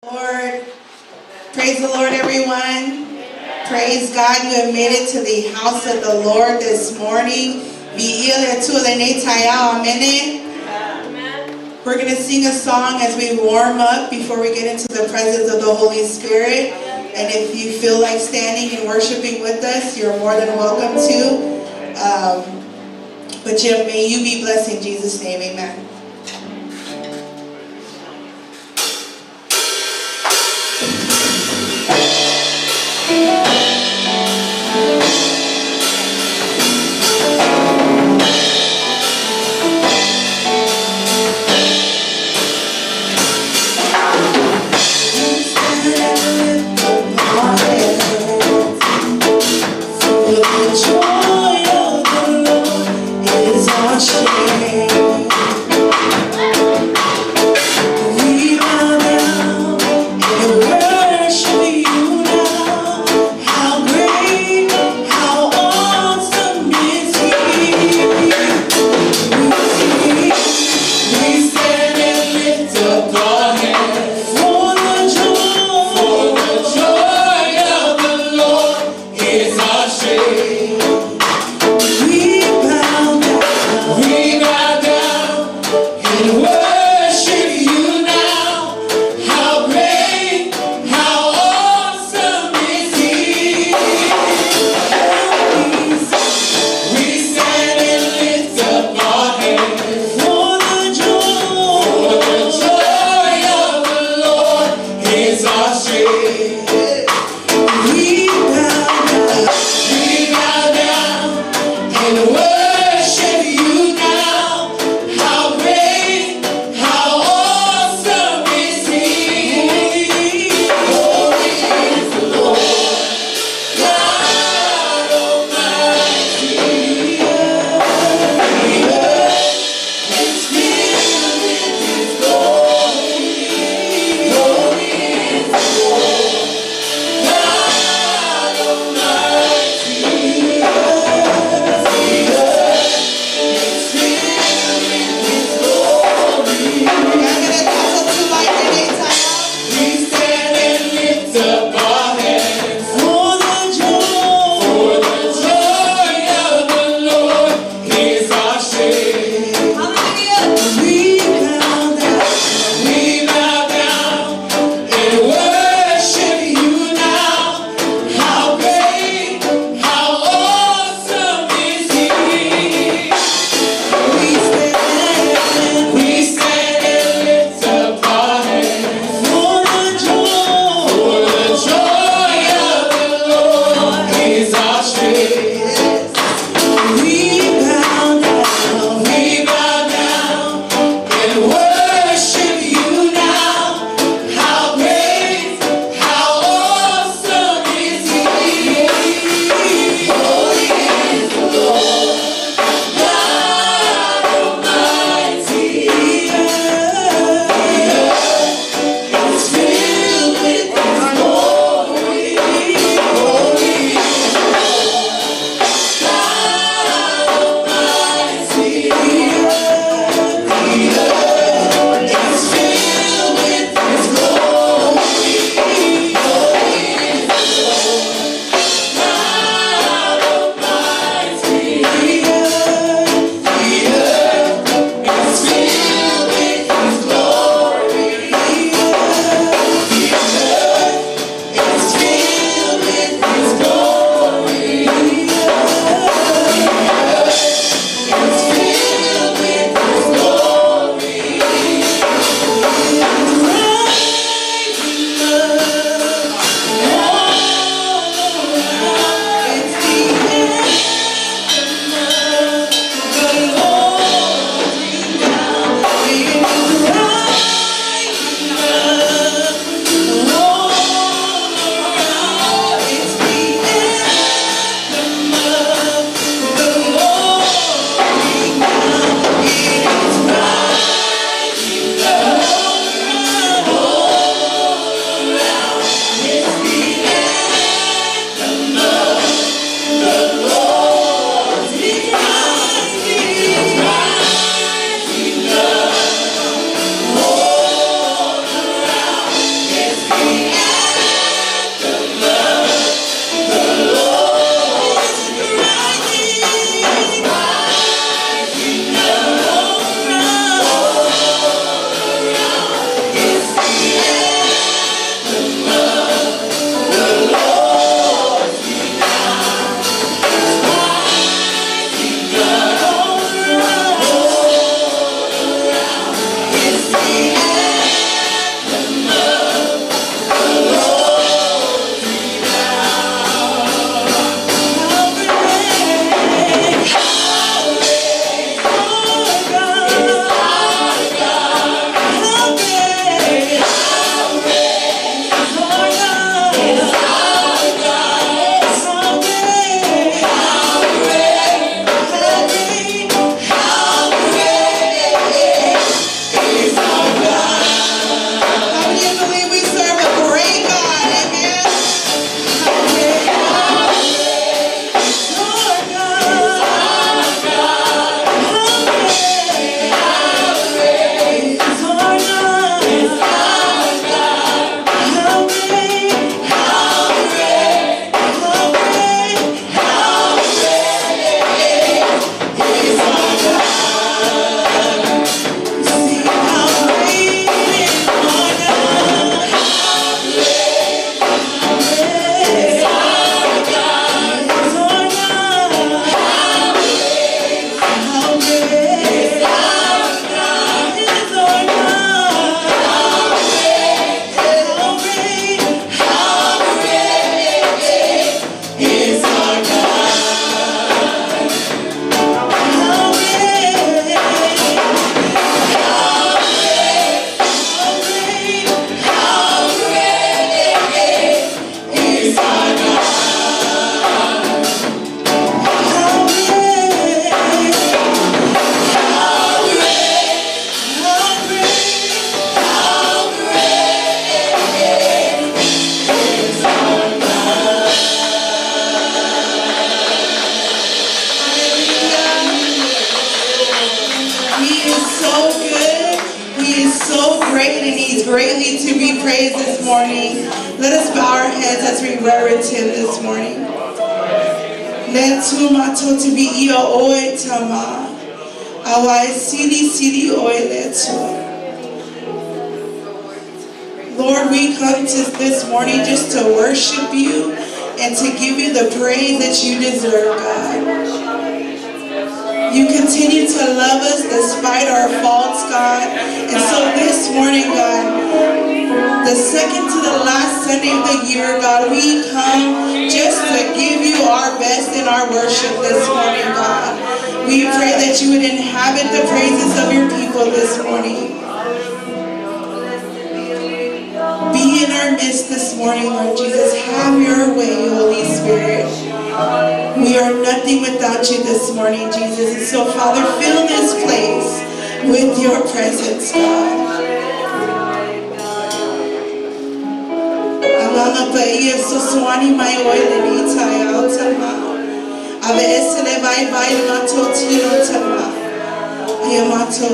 Lord, praise the Lord, everyone. Praise God, you have made it to the house of the Lord this morning. We're going to sing a song as we warm up before we get into the presence of the Holy Spirit. And if you feel like standing and worshiping with us, you're more than welcome to. But may you be blessed in Jesus' name, amen. Joy of the Lord is our strength. greatly to be praised this morning. Let us bow our heads as we reverence him this morning. Letu mato to be iyo oe tama. Awai sidi oe letu. Lord, we come to this morning just to worship you and to give you the praise that you deserve, God. You continue to love us despite our faults, God. And so this morning, God, the second to the last Sunday of the year, God, we come just to give you our best in our worship this morning, God. We pray that you would inhabit the praises of your people this morning. Be in our midst this morning, Lord Jesus. Have your way, Holy Spirit. We are nothing without you this morning, Jesus. And so, Father, fill this place with your presence, God. Amama paia sosuani mai oile ni tai altama. Ave esele vai mato tino tama. Ayamato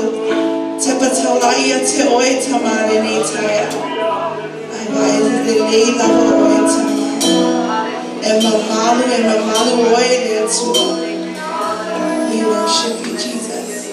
tepatola ia te oe tamale ni tai. And mamalu oile tu. We worship you, Jesus.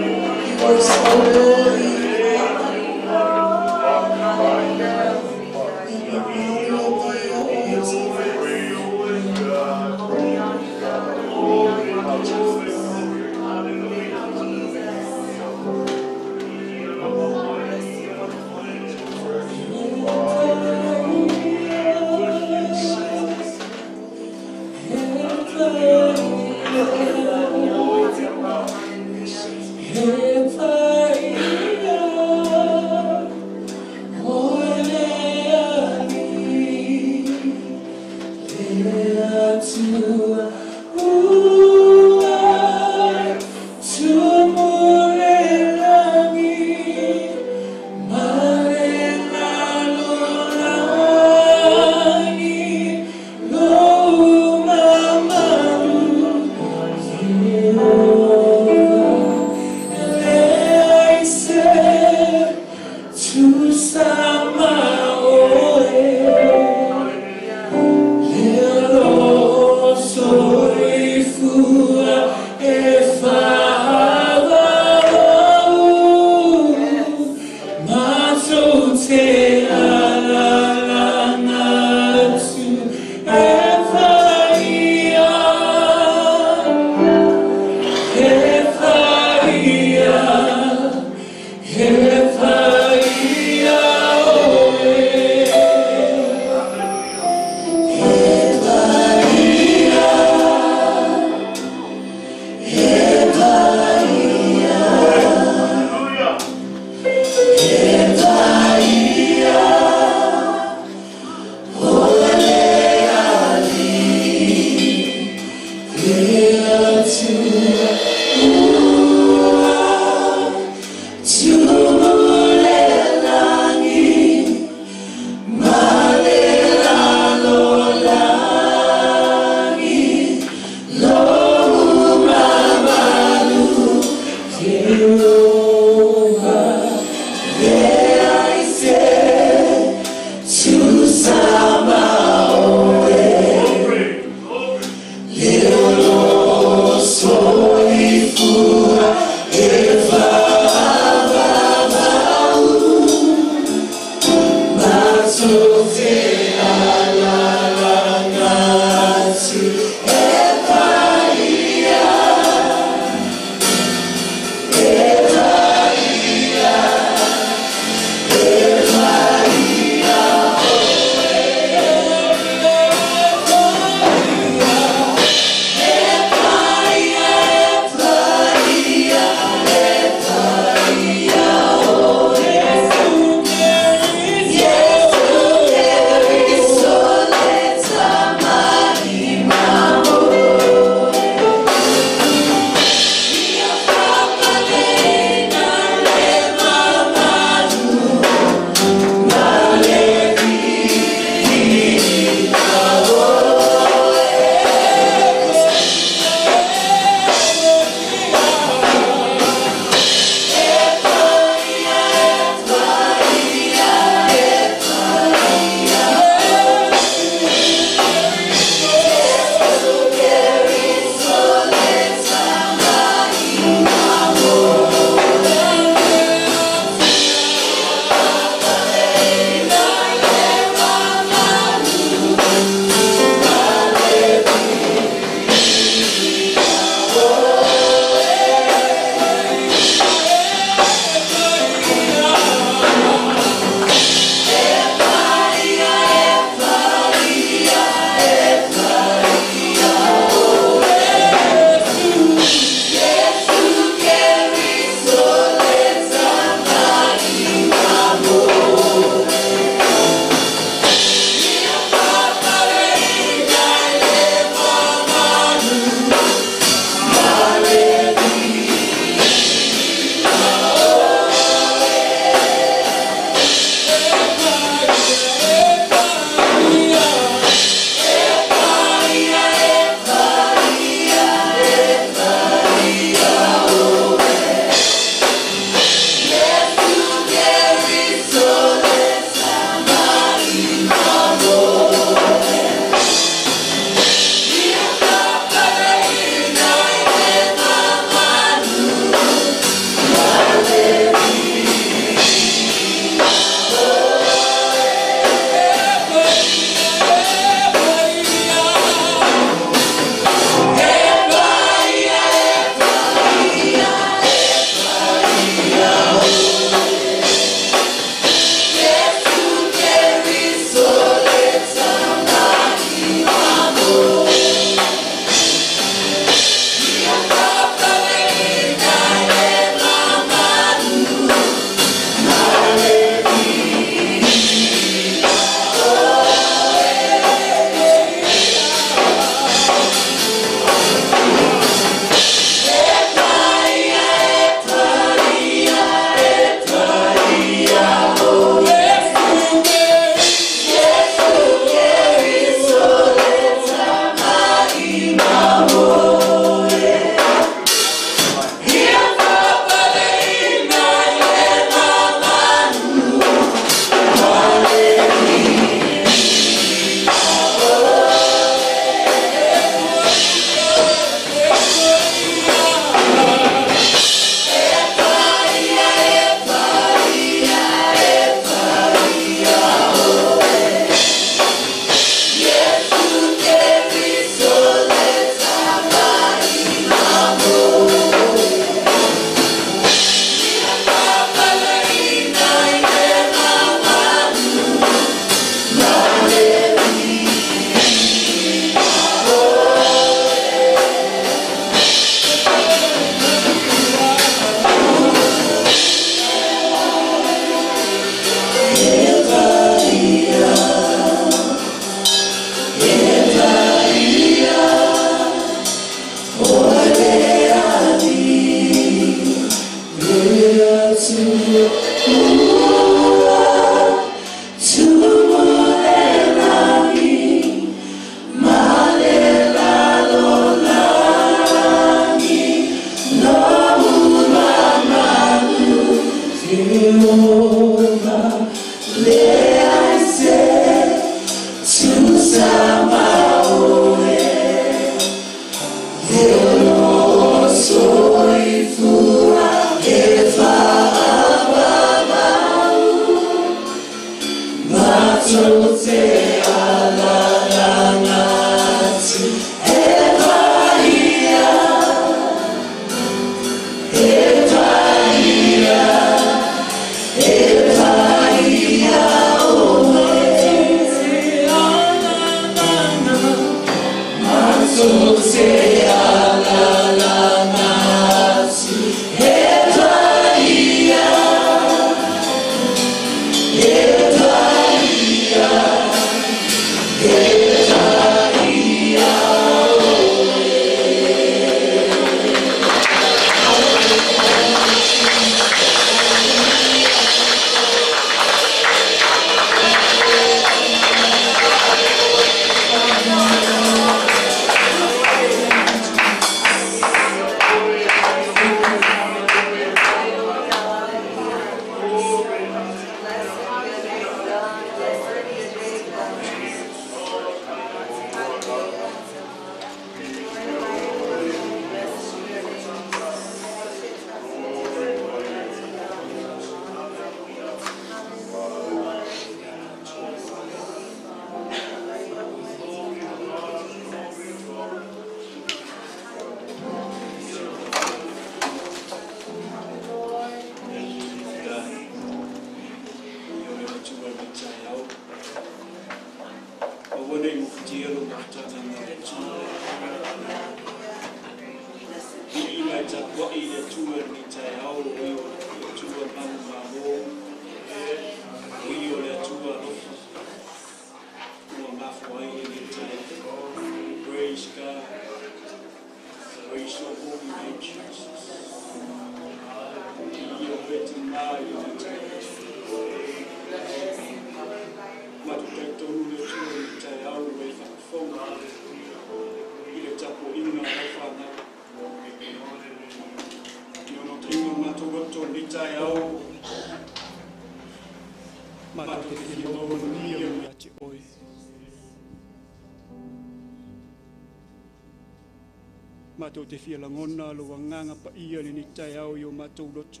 Matou te fia langona lo nganga pa ia ni tai au yo matou loto.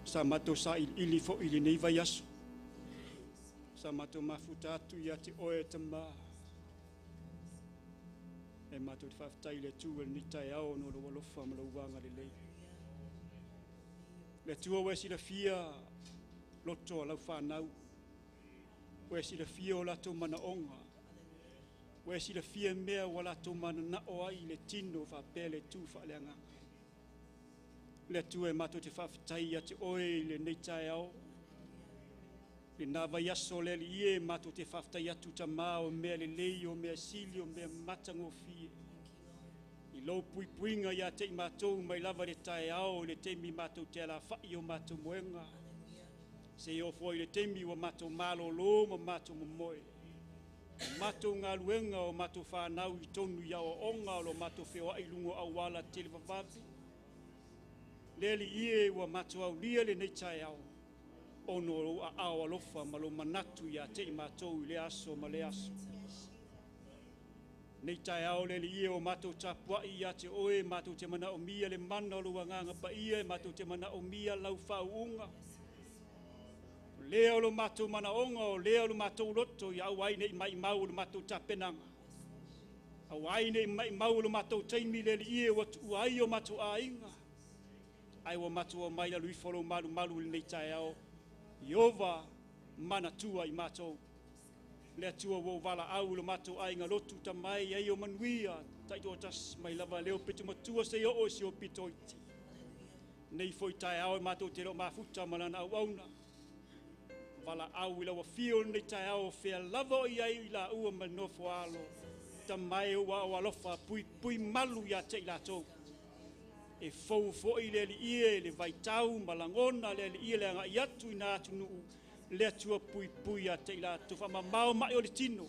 Sa matou sa ili fo ili nei vai aso. Sa matou mafuta atu ia te oe te ma. E matou te whaftai le tua ni tai au no lo walofa ma lo wanga le lei. Le tua wesi la fia loto lau whanau. Wesi la fia o lato mana onga. Wesi la fia mea wala to mana na o ai le tino fa pele tu fa le anga. Le tu e mato te whaftai a te oe le nei tai au. Le nawa yaso le ie mato te whaftai atu ta mao mea le lei o mea sili o mea matango fie. I lo pui puinga ia te mato mai lava le tai au le temi mato te ala fai o mato moenga. Se o foi le temi o mato malo lo ma mato momoe. Mato ngā luenga o mato whanau I tonu ia o onga o lo mato whewa I lungo au wala te le wawapi. Leli ie wa mato au lia le nei tai au. Ono o a au alofa ma lo manatu ia te I mato I le aso ma le aso. Nei tai au leli ie o mato tapua ia te oe mato te mana o mia le mana o lua nganga pa ia mato te mana o mia lau whauunga. Leo lo mato mana onga o leo lo mato loto ya awai nei mai mau lo mato tapenanga. Awai nei mai mau lo mato taimi le ie watu uai o mato ainga. Ai wa mato o mai la lui follow malu malu nei tai au. Yova mana tua I mato. Le tua wo vala au lo mato ainga lotu tamai ai o manuia tai to tas mai lava leo pitu matua se o si o pitoiti. Nei foi tai au mato te lo mafuta malana au auna. Wala au ila wa fio nei tai au fea lava I ai ila ua manofo alo. Ta mai ua o alofa pui malu ia te ila tau. E fau fo I le ie le vaitau malangona le ie le anga iatu ina atu nuu. Le atua pui ia te ila tau. Whama mau mai o le tino.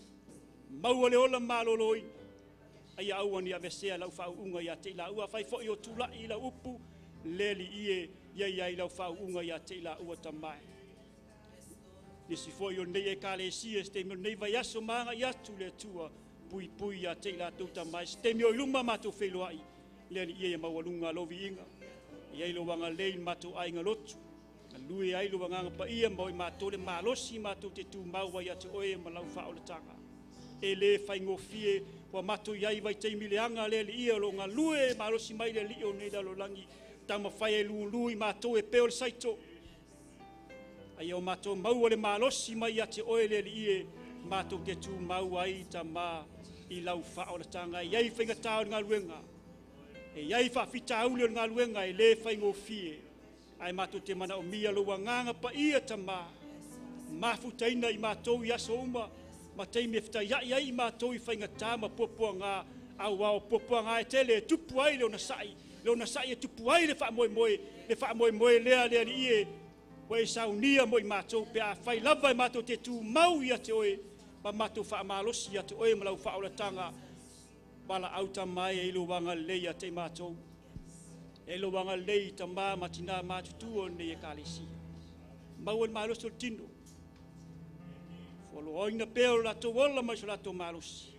Mau le ola maloloi. Ai au ani avesea lau whau unga ia te ila ua. Whai fo I o tula ila upu. Le ie ia lau whau unga ia te ila ua ta mai. Nisi foi o nei e kale sia ste me nei vai aso manga yatu le tua pui a te la tuta mai ste me o luma mato felo ai le ni ia mawalunga lovi inga ia lo wanga le mato ai ngalotu lui ai lo wanga pa ia mo mato le malosi mato te tu mau vai atu oe malau fa o le tanga e le fai ngofie wa mato ia vai te mileanga le ia lo nga lui malosi mai le li o nei da lo langi tama fai lui mato e pe o saito ai o mato mau le malosi mai ate oe le ie mato ke tu mau ai ta ma I lau whaoratanga, iai whaingatau ngā luenga. E iai whawhitaule ngā luenga e le whaingo fie. Ai mātou te mana o mia lua nganga pa ia tama. Mafutaina I mātou I aso uma. Ma teimi e whita iai I mātou I whaingatau ma popua ngā. Au au popua ngā e tele e tupu ai leo na sai. Leo na sai e tupu ai le wha moe moe. Le wha moe moe lea lea li ie. Wai saunia mo I mātou pe a whai lava I mātou te tū mau ia te oe. Ma mātou wha amalosi ia te oe malau wha oratanga. Bala auta mai e ilo wanga leia te mātou. E ilo wanga lei ta mā matina mātutu o nei e kālesia. Mau en malosi o tino. Folo oina peo lato wala mai so lato malosi.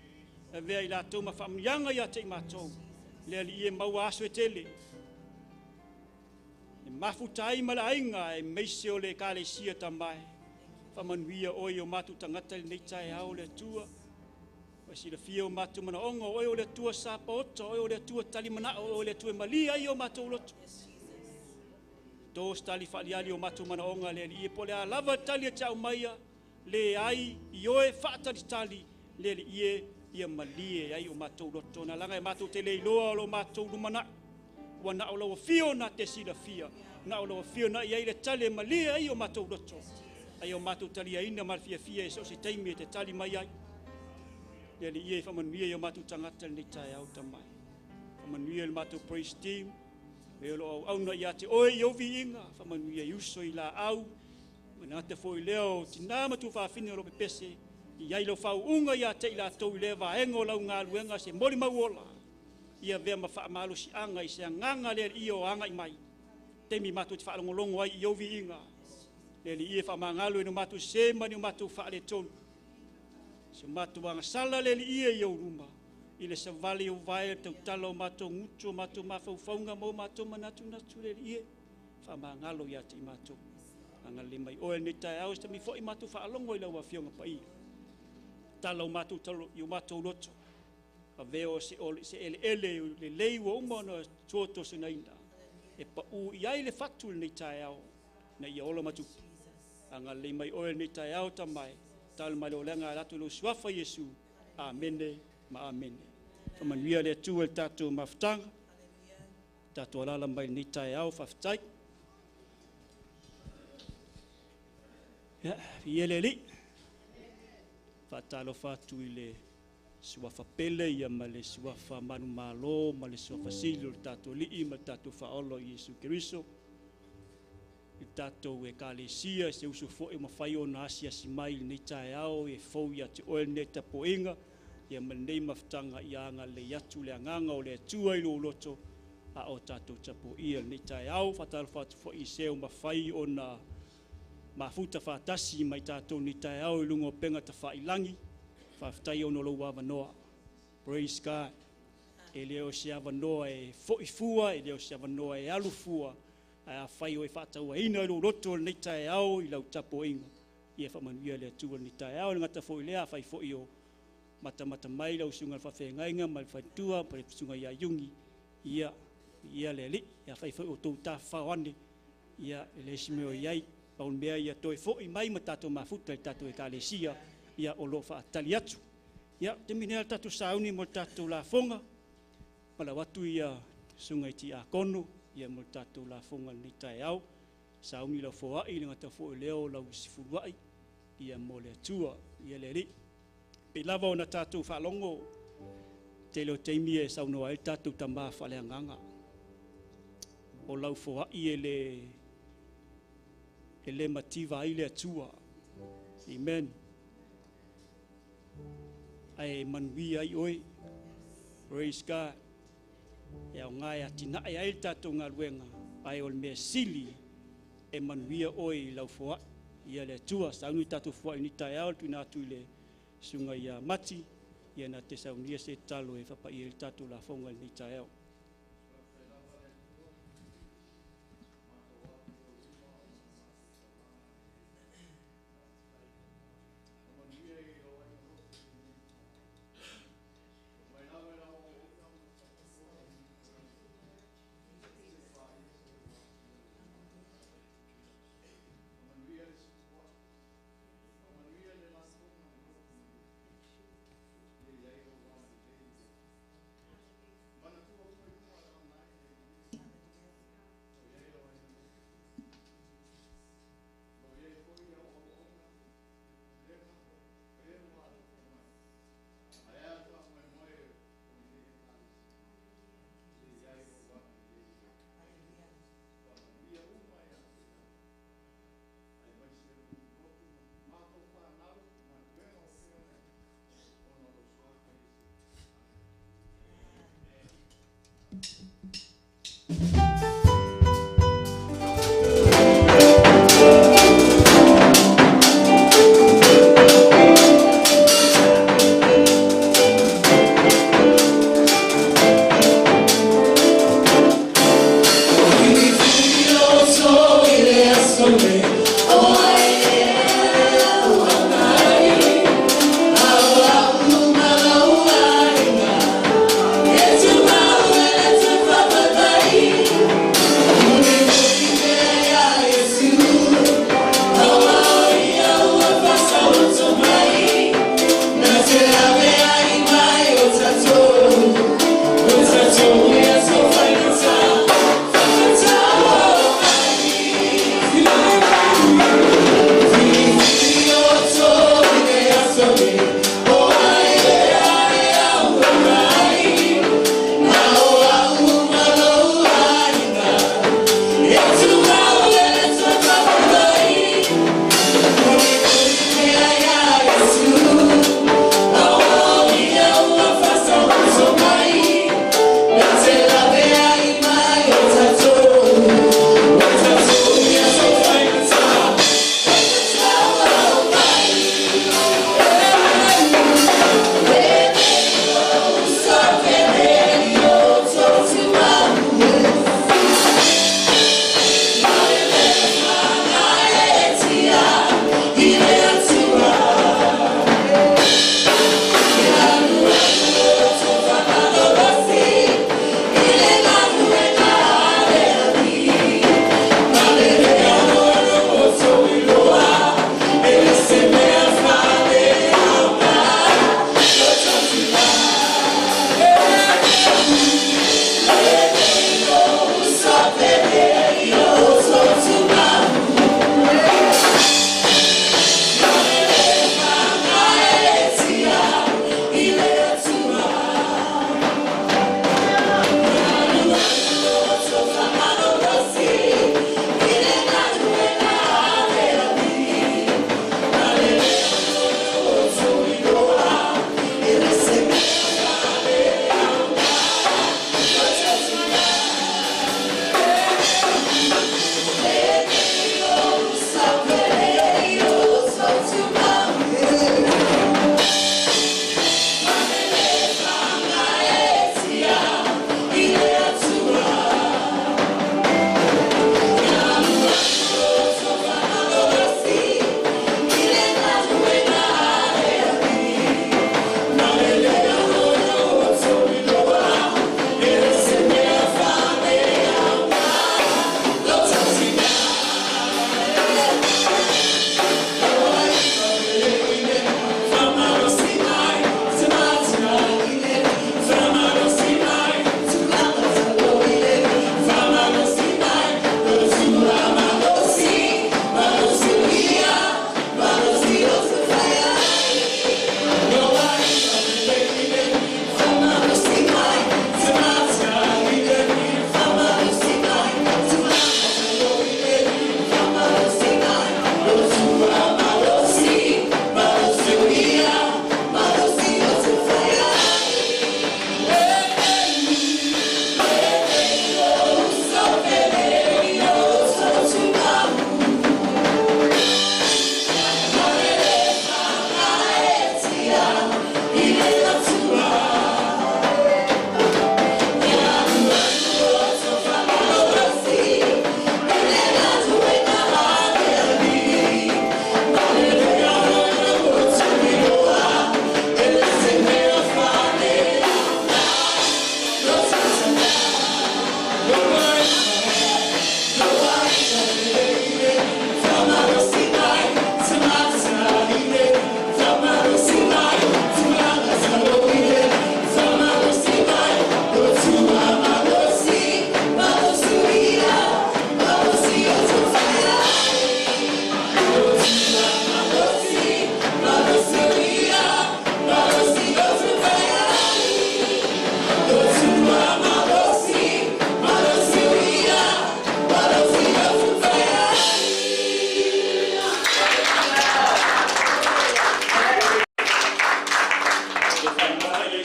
E vea I lato ma whaamianga ia te mātou. Lea li ie mau aso e tele. E mafutai mala ainga e meise o le kālesia ta mai. Whamanuia oi o mātu tangata le nei tae au le tua. Wa si le fia o mātu mana onga oi o le tua sāpa ota, oi o le tua tali mana o le tua malia I o mātu lotu. Tōs tali whaaliali o mātu mana onga le li e po le a lava tali e tau maia, le ai I oe whaatari tali, le li e ia malie ai o mātu lotu. Na langa e mātu te le iloa o lo mātu lumana. Wa na o lawa fio na te sila fia, na o lawa fio na iai le tali e malie ai o mātu lotu. Ai o mātou tali aina malfia fia e so se taimi e te tali mai ai. Ia li ie whamanuia I o mātou tangata ni tae au tamai. Whamanuia le mātou praise team. Me o lo au na ia te oe I ovi inga. Whamanuia I uso I la au. Mana te fōi leo tina matu whawhine o lo pepese. I ai lo whau unga ia te I la tau I le vaengo lau ngā luenga se mori mauola. Ia vea ma whaamalo si anga I se nganga lea I o anga I mai. Temi mātou te whaalongolongo ai I ovi inga. Le li ie whamangalo e no mātou sema ni o mātou whaale tonu. Se mātou anga sala le li ie I au ruma. I le savale o vae tau tala o mātou ngutu o mātou mawhauwhaunga mo mātou manatu natu le li ie. Whamangalo ia te I mātou. Anga le mai oe ne tae au, stami fo I mātou whaalongo I lau a whionga pa ia. Tala o mātou talo I o mātou loto. A veo se ele le lei wa umana tuoto se naina. E pa u I ai le fatu le ne tae au. Na ia ola matu. Anga le mai oe ni tae au tamai. Tal mai o lenga ratu lo suafa Yesu. Amene, ma amene. Whamanuia le tu el tatu maftanga. Tatu alala mai ni tae au whaftai. Ia le li. Whatalo whatu I le suafa pele ia ma le suafa manu malo, ma le suafa silo le tatu li ma tatu whaolo Yesu Keriso. I tātou e kālesia se usu fo e mawhai o na asia si mai ni tae au e fau ia te oe ne ta poinga ia manei maftanga I anga le yatu le anganga o le atua I lo loto a o tātou tapo ia ni tae au whatal whatu fo I seo mawhai o na mafuta whatasi mai tātou ni tae au I lungo penga ta whailangi whaftai o no lo wawanoa. Praise God. E leo se awanoa e fo I fua, e leo se awanoa e alu fua. A whai o e whātau a ina ro roto ni tae au I lau tapo inga. Ia whamanuia le atua ni tae au, ngata fo I lea whai fo I o mata mai lau sunga whawhengainga, mai whai tua, pare sunga ia yungi. Ia le li, ia whai fo I o tau ta whawane. Ia le sime o iai, paun mea ia toi fo I mai ma tato mafuta, tato e kālesia, ia o lo wha tali atu. Ia, te minea tato sauni mo tato la fonga, pala watu ia sunga I ti a kono, ia mo tatou la fonga ni tae au sauni la foa I ngata fo leo la sifuai ia mo le tua ia le ri pe lava ona tatou whalongo te lo teimi e sauno ai tatou tama whale nganga o lau foa I ele mativa I le tua amen ai manui ai oi praise God. E au ngai atina e ai tātou ngā luenga ai o le mea sili e manuia oi lau foa ia le tua saunu tātou foa I ni tae au tuina atu I le sunga ia mati ia na te saunia se talo e whapa I le tātou la fonga ni tae au.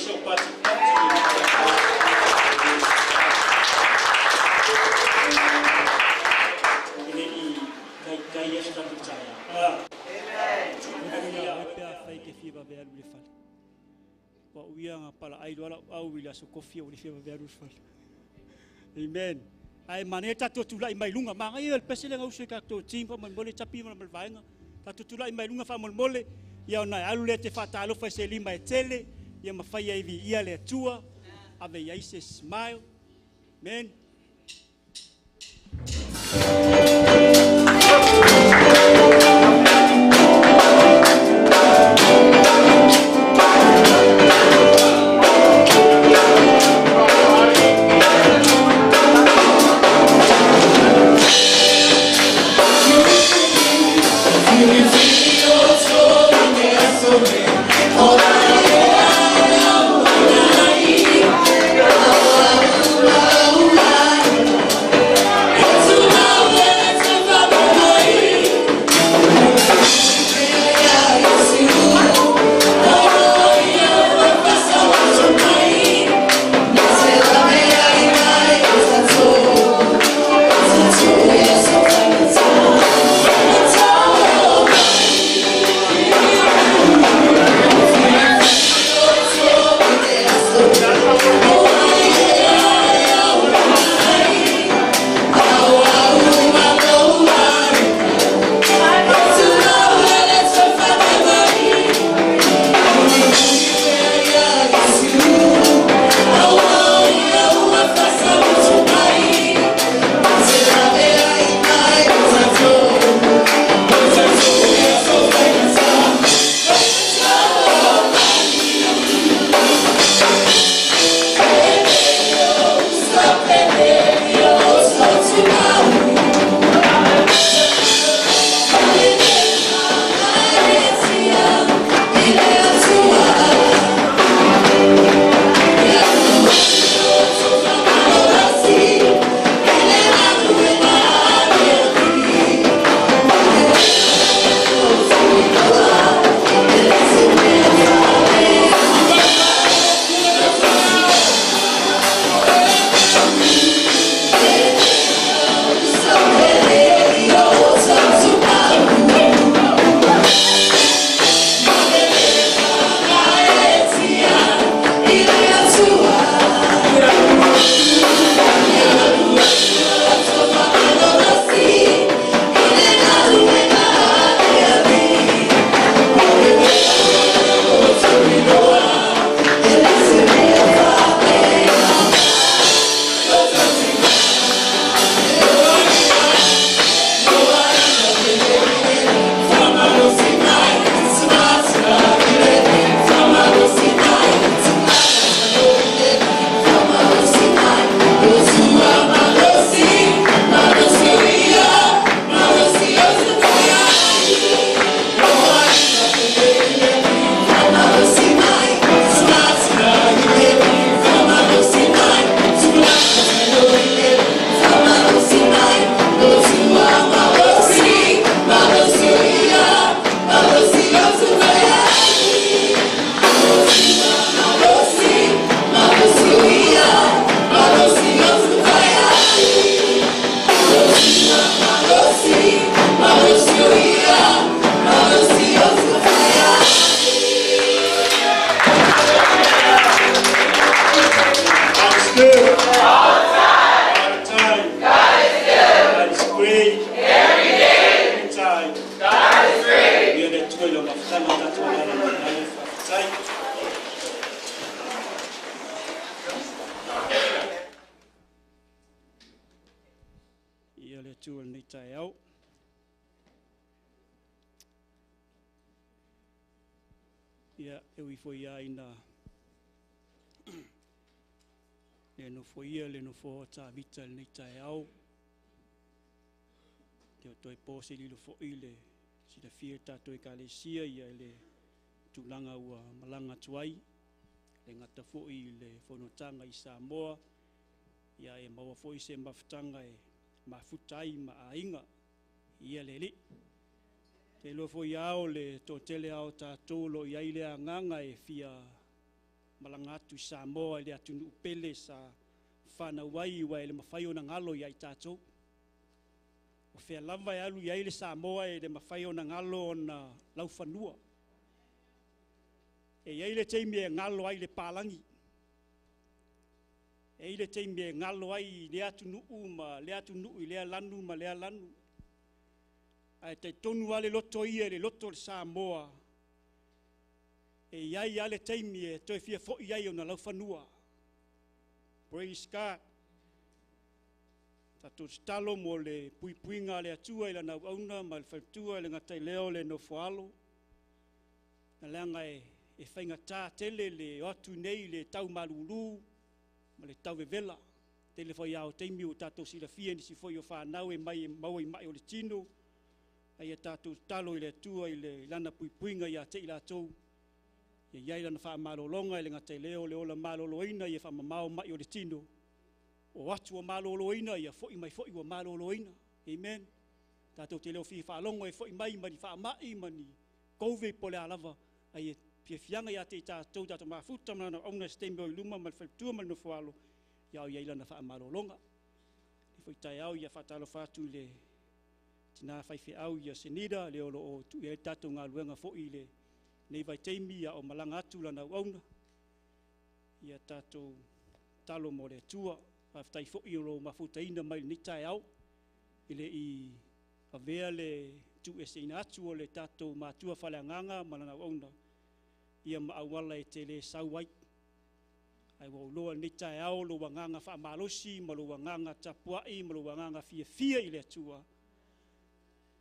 so pati ini i kai yesu tatu tsaya fai ke fiba be alu le fale wa uia nga pala ai wala au wila so kofia o le fiba be alu fale amen ai maneta to tula mai lunga manga ia pese le ngau ka to timpa man mole chapi man vainga ta to tula mai lunga fa mole ia na alu le te fata alo fa se lima e tele ia mafai ai vi ia le tua ave ia se smile men ia e ui foi aina le no foi le no fo ta vita le tai au te toi posi li lo foi le si da fieta toi kalesia ia le tulanga ua malanga tuai le ngata foi le fonotanga i Samoa ia e maua foi se mafutanga e mafutai ma ainga ia le li te lo foi ao le totele ao tātou lo ia ile anganga e fia malanga atu i Samoa le atu upele sa whana wai wa le mawhai o na ngalo i ai tātou. O whea lava e alu i ai le Samoa e le mawhai o na ngalo o na lau whanua. E iai le teimi e ngalo ai le pālangi. E ile teimi e ngalo ai le atu nuu ma le atu nuu i lea lanu ma lea lanu. Ai te tonu ale loto ia le loto le Samoa. E iai ale teimi e toi fia fo iai o na lau whanua. Praise God. Tato stalo mo le puipuinga le atua ila na auna ma le whautua le ngatai leo le no foalo. Na leanga e whainga tā tele le atu nei le tau malulu ma le tau vevela. Tele fo iau teimi o tato sila fia ni si fo i o whanau e mai o le tino. Ai e tato stalo i le atua i le lana puipuinga i a te ila tau. Ia iai lana wha malolonga i le ngatai leo le ola maloloina i e wha mamao mai o le tino. O atu o maloloina ia foi mai foi o maloloina. Amen. Tatou te leo fi whaalongo e foi mai mani whaamai mani kouve po le alava. Ai e pia fianga ia te tatou tatou mafuta mana auna stembe o luma mal whautua mal no whaalo. Iau iai lana wha malolonga. Ni foi tai au ia whatalo whatu le tina whaife au ia senida le olo o tu e tatou ngā luenga foi le nei vai teimi ia o malanga atu lana auna. Ia tatou talo mo le tua. Aftai fo i lo mafuta ina mai ni tai au ile i avea le tu ese ina atu o le tatou matua falanganga malana ona ia ma awala e tele sauai ai wo lo ni tai au lo wanganga fa malosi ma lo wanganga tapuai ma lo wanganga fia ile tua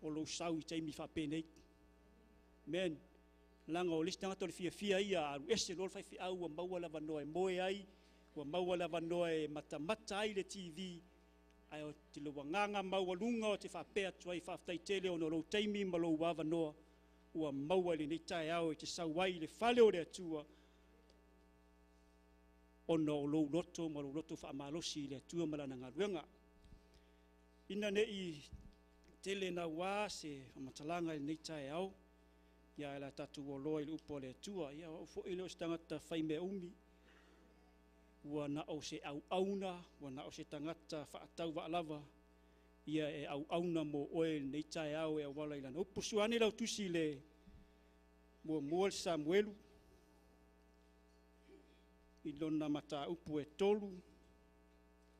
o lo sau i mi fa penei men langa o lista ngato le fia ia aru ese lo fa fi au ma wala vanoe moe ai wa maua lava noa e mata ai le TV ai o te luanganga maua lunga o te whapea tuai whaftai tele o no lo teimi ma lo wawa noa ua maua le ni tae au e te sauai le whale o le atua o no lo loto ma lo loto whaamalosi le atua malana ngā ruenga. Ina ne i tele na wā se whamatalanga le ni tae au ia e la tatu o loa i upo le atua ia o fo ilo stangata whaime umi ua na o se au auna, ua na o se tangata whaatau waalava, ia e au auna mo oe nei tae au e a wala ilana. Upo suane lau tusi le mua Samuelu, i lona mata upo e tolu,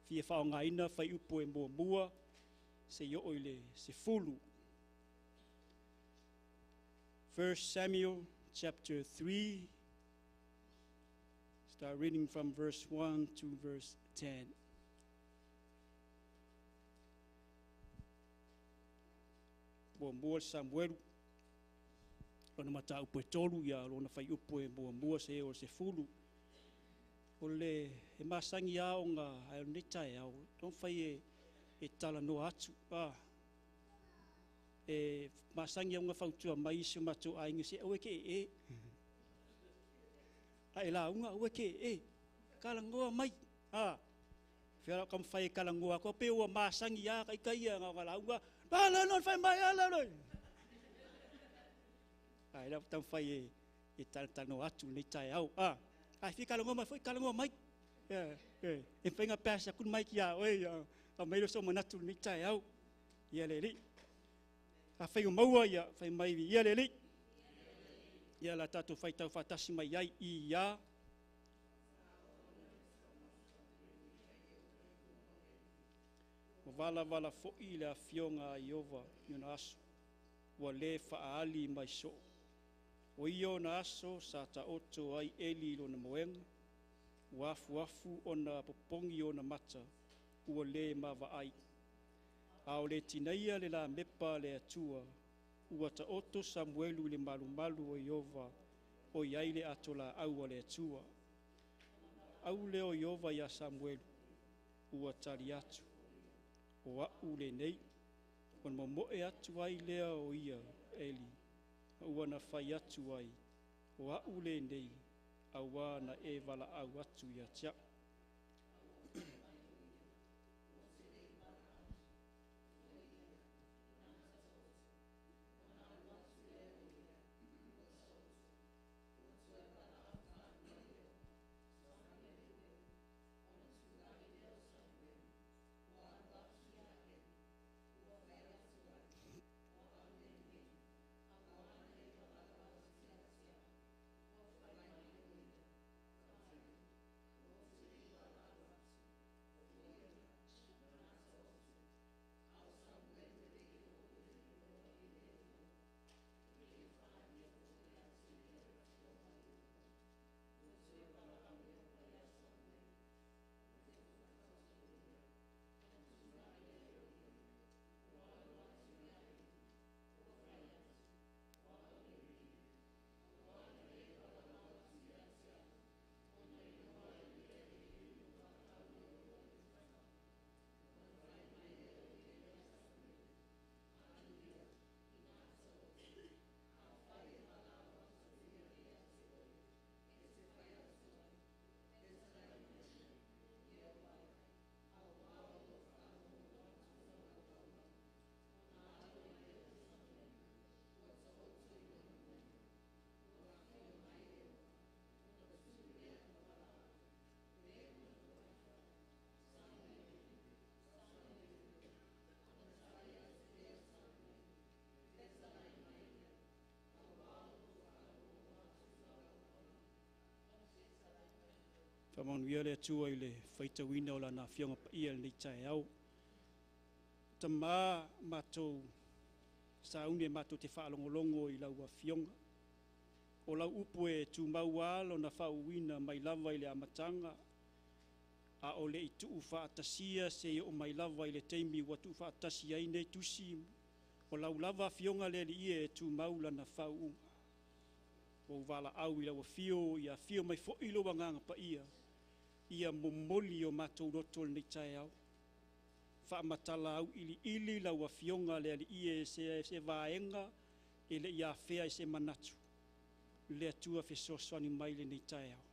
fia whao ngaina whai upo e mua, se yo oile se fulu. 1 Samuel chapter 3, start reading from verse 1 to verse 10. Mua Samuelu, lona mata upo e tolu ia lona whai upo e mua se o se fulu. O le e masangi a o ngā ai o netai au, don whai e tala no atu. E masangi a unga whautua mai se mato a inga se aue ke e. Ai la unga aue ke e. Kalangoa mai. Whiara kam whai kalangoa ko pe ua masangi a kai a ngā la unga. Ala non whai mai ala noi. Ai la tam whai e tala no atu netai au. Ai fi kalangoa mai, foi kalangoa mai. E whainga pēsa kun mai ki a oi. A meiro so manatu netai au. Ia le li. A whai maua ia, whai mai ia le li. Ia la tatu whai tau whatasi mai ai i ia. O vala fo'i le a fionga a Iova iona aso. Ua le whaali mai so. O iona aso sa ta oto ai eli lo na moenga. Ua afu o na popongi o na mata. Ua le mawa ai. Ao le tinaia le la mepa le atua. Ua ta oto Samuelu le malu o Iova. O iai le atola aua le atua. Au le o Iova ia Samuelu. Ua tali atu. O au le nei. O na moe atu ai lea o ia Eli. Ua na whai atu ai. O au le nei. Awa na e wala au atu ia tia. Whamanuia le atua i le whaitawina o lana whionga pa ia nei tae au. Tamā mātou saune mātou te whaalongolongo i lau a whionga. O lau upu e tū maualo na whauwina mai lava i le amatanga. A o le i tuu whaatasia se o mai lava i le teimi watu whaatasia i nei tusi. O lau lava whionga le li e tū maula na whauunga. O wala au i lau a whio, ia whio mai fo ilo wanganga pa ia. Ia momoli o mātou rotol nei tae au. Whaamatala au ili lau a whionga le li e se vaenga e le ia whea i se manatu. Le atua whesoswani mai le nei tae au.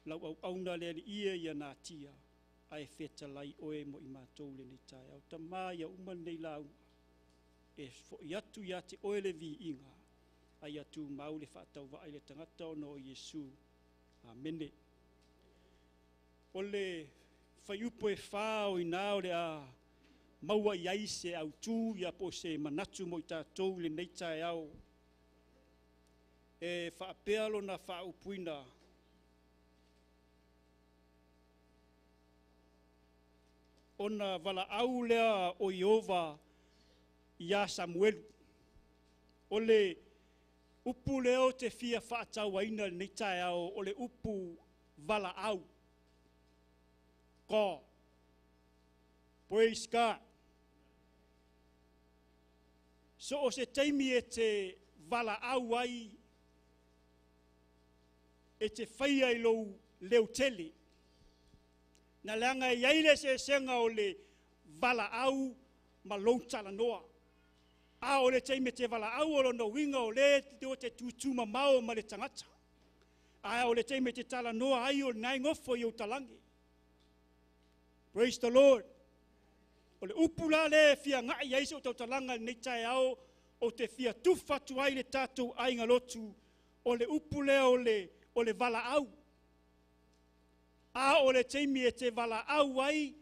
Lau au auna le li ia nā tia, ai whetalai oe mo i mātou le nei tae au. Ta māia uman nei lau, e fo i atu ia te oe le vi inga, ai atu mau le whaatau wa ai le tangata o no Yesu. Amene. O le whaiupo e whao i nāo le a maua i aise au tū ia po se manatu mo i tātou le nei tae au. E whaapealo na whaupuina. Ona wala au lea o Iova ia Samuelu. O le upu leo te fia whaatau aina nei tae au, o le upu wala au. Ko. Praise God. So o se teimi e te wala au ai, e te whaia i lou leo tele. Na leanga i aile se senga o le wala au ma lou tala noa. A o le teimi te wala au o no winga o le te o te tutuma mao ma le tangata. A o le teimi te tala noa ai o nai ngofo i o talangi. Praise the Lord. O le upula le fia ngai aise o tau talanga nei tae au o te fia tufatu ai le tātou ainga lotu o le upule o le wala au. A o le teimi e te wala au ai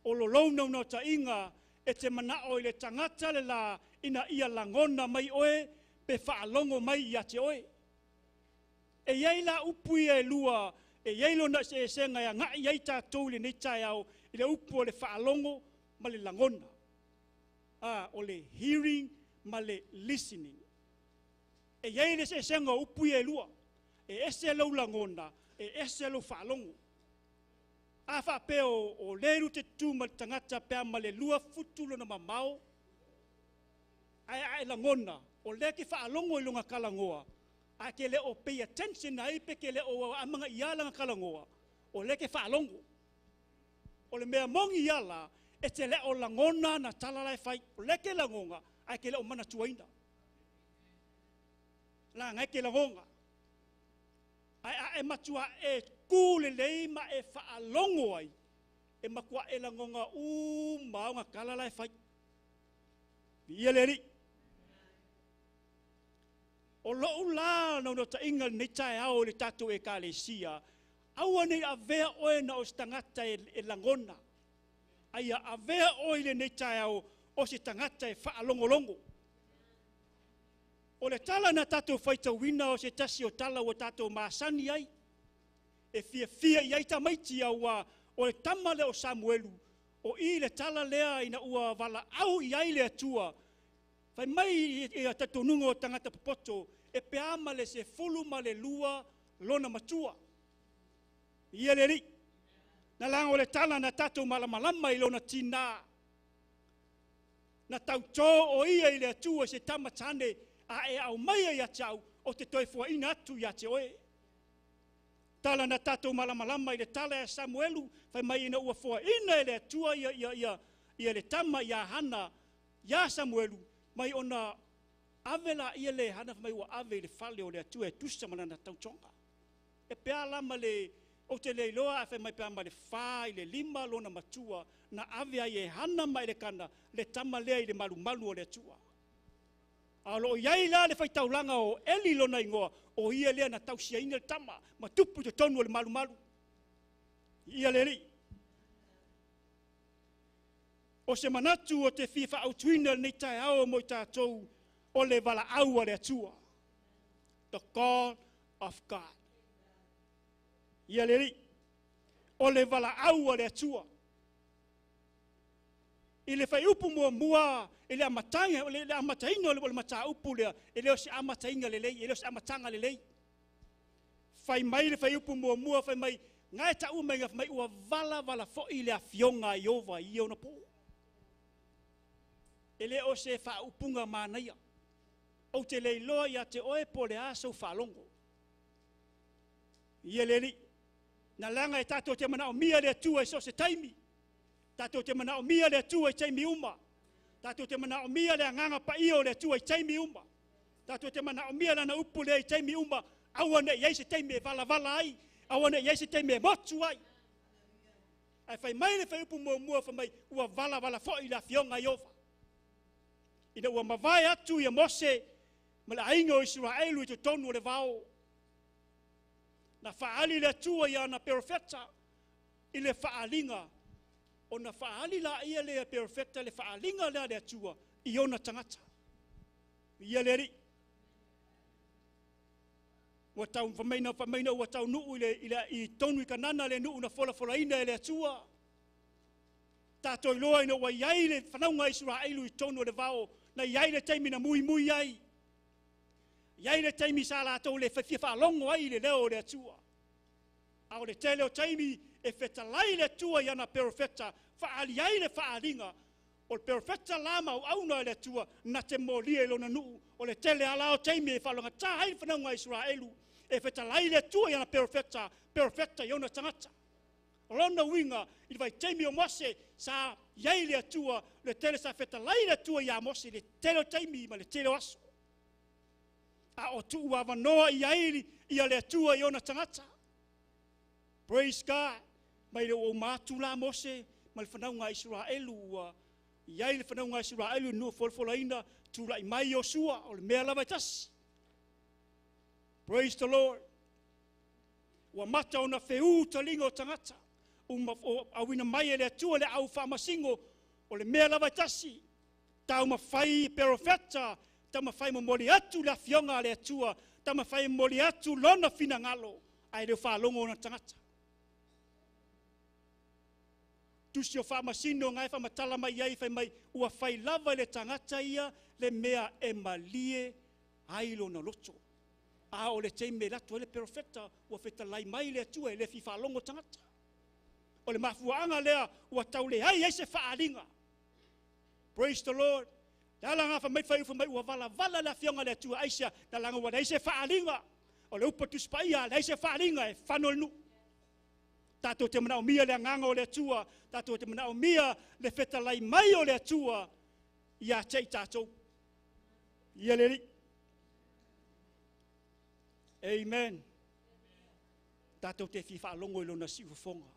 o lo lounau no ta inga e te manao i le tangata le la ina ia langona mai oe pe whaalongo mai ia te oe. E iei la upui e lua e iei na se senga ia ngai ai tātou le nei tae au i le upu o le whaalongo ma le langona. O le hearing ma le listening. E iei le se senga upui e lua e ese lau langona e ese lau whaalongo. A whapeo o leru te tū ma tangata pēr ma le lua futulo na mamao. Ai langona o le ke whaalongo i lunga kalangoa. A ke le o pay attention na ipe ke le o amanga iala nga kalangoa. O le ke whaalongo. O le mea mongi iala e te le o langona na talalai whai. O le ke langonga ai ke le o mana tuaina. La ngai ke langonga. Ai e matua e kule lei ma e whaalongo ai. E makua e langonga maunga kalalai whai. Ia le ri. O loo la na no ta inga nei tae au le tātou e ka le sia. Aua nei a vea oe na o se tangata e langona. Ai a vea oe le nei tae au o se tangata e whaalongolongo. O le tala na tātou whaita wina o se tasi o tala o tātou maasani ai. E fia i aita maiti au o le tamale o Samuelu. O i le tala lea ina ua wala au i ai le atua. Whai mai e a tatonunga o tangata popoto e pe ama le se fulu ma le lua lona matua. Ia le ri. Na langa o le tala na tātou malamalama i lona tina. Na tauto o ia i le atua se tamatane a e au mai ia tau o te toi fua ina atu ia te oe. Tala na tātou malamalama i le tala e Samuelu, whai mai ina ua fua ina i le atua ia le tama ia hana ia Samuelu, mai ona avela ia le hana mai ua ave le fale o le atua e tusa mana na tautonga. E pea lama le o te leiloa e mai pea ma le wha i le lima lona matua na ave ai e hana mai le kana le tama lea i le malu o le atua. Alo iai la le whaitaulanga o eli lona ingoa o ia lea na tausia ina le tama ma tupu te tonu o le malu. Ia le li. O se manatu o te fifa au tuina nei tae ao mo i tātou o le wala aua le atua. The God of God. Ia le li. o le vala au o le atua. I le fai upu mua, i le amatainga, le amatainga o le mata upu lea, i leo si amatainga le lei, i leo si amatanga le lei. Fai mai le fai upu mua, fai mai, ngai ta umenga fai mai ua vala fo i le afionga i ova i ona po. I le o se fa upunga manaia. O te leiloa ia te oe po le aso whalongo. Ia le li, na langa e tato te mana o mia le tua i so se taimi. Tato te mana o mia le tua i taimi uma. Tato te mana o mia le anganga pa io le tua i taimi uma. Tato te mana o mia lana upu le i taimi uma. Awane iei se taimi e vala ai. Awane iei se taimi e motu ai. Ai fai mai le fai upu mua fai mai ua vala fo i la fionga i ova. Ina ua mawai atu i a Mose ma le ainga o Israelu i te tonu o le vao. Na faali le tua i ana perfecta i le faalinga. O na faali la ia le perfecta le faalinga le tua i ona tangata. Ia le ri. Wa tau famaina wa tau nuu i tonu i kanana le nuu na fola ina le tua. Tato i loa ina wa iai le whanaunga Israelu i tonu o le vao na iai le taimi na mui ai. Iai le taimi sa la tau le whawhia whaalongo ai le leo le atua. Ao le tele o taimi e whetalai le tua i ana perfecta, whaali ai le whaalinga, o le perfecta lama o auna le atua, na te molia lo na nuu, o le tele ala o taimi e whalonga tahai whanaunga Israelu, e whetalai le tua i ana perfecta i ona tangata. Rona winga, i vai taimi o Mose, sa iai le atua, le tele sa whetalai le tua i a Mose, le tele o taimi ma le tele o aso. A o tu ua wanoa i airi i a le atua i ona tangata. Praise God. Mai le o mātu la Mose, mai le whanaunga Israelu ua, iai le whanaunga Israelu nua folfolaina, tūla i mai o sua, o le mea lava tasi. Praise the Lord. Ua mata o na wheu talinga o tangata, o awina mai e le atua le au whamasingo, o le mea lava tasi. Tau mawhai perfecta, tau mawhai mori atu la fionga le atua, tau mawhai mori atu lona fina ngalo, ai leo whalongo na tangata. Tusi o whamasino ngai whamatala mai iai whai mai ua whai lava le tangata ia le mea e malie ailo na loto. A o le teime latu ele perfecta ua whetalai mai le atua e le fi whalongo tangata. O le mafuanga lea ua taule ai eise whaalinga. Praise the Lord. Dala ngā whamai whai mai ua vala la fionga le atua aisia na langa ua eise whaalinga. O le upa tuspaia le eise whaalinga e whanol nu. Tato te mana o mia le anganga o le atua, tato te mana o mia le whetalai mai o le atua, ia tei tato. Ia le ri. Amen. Tato te fi whaalongo i lona siufonga.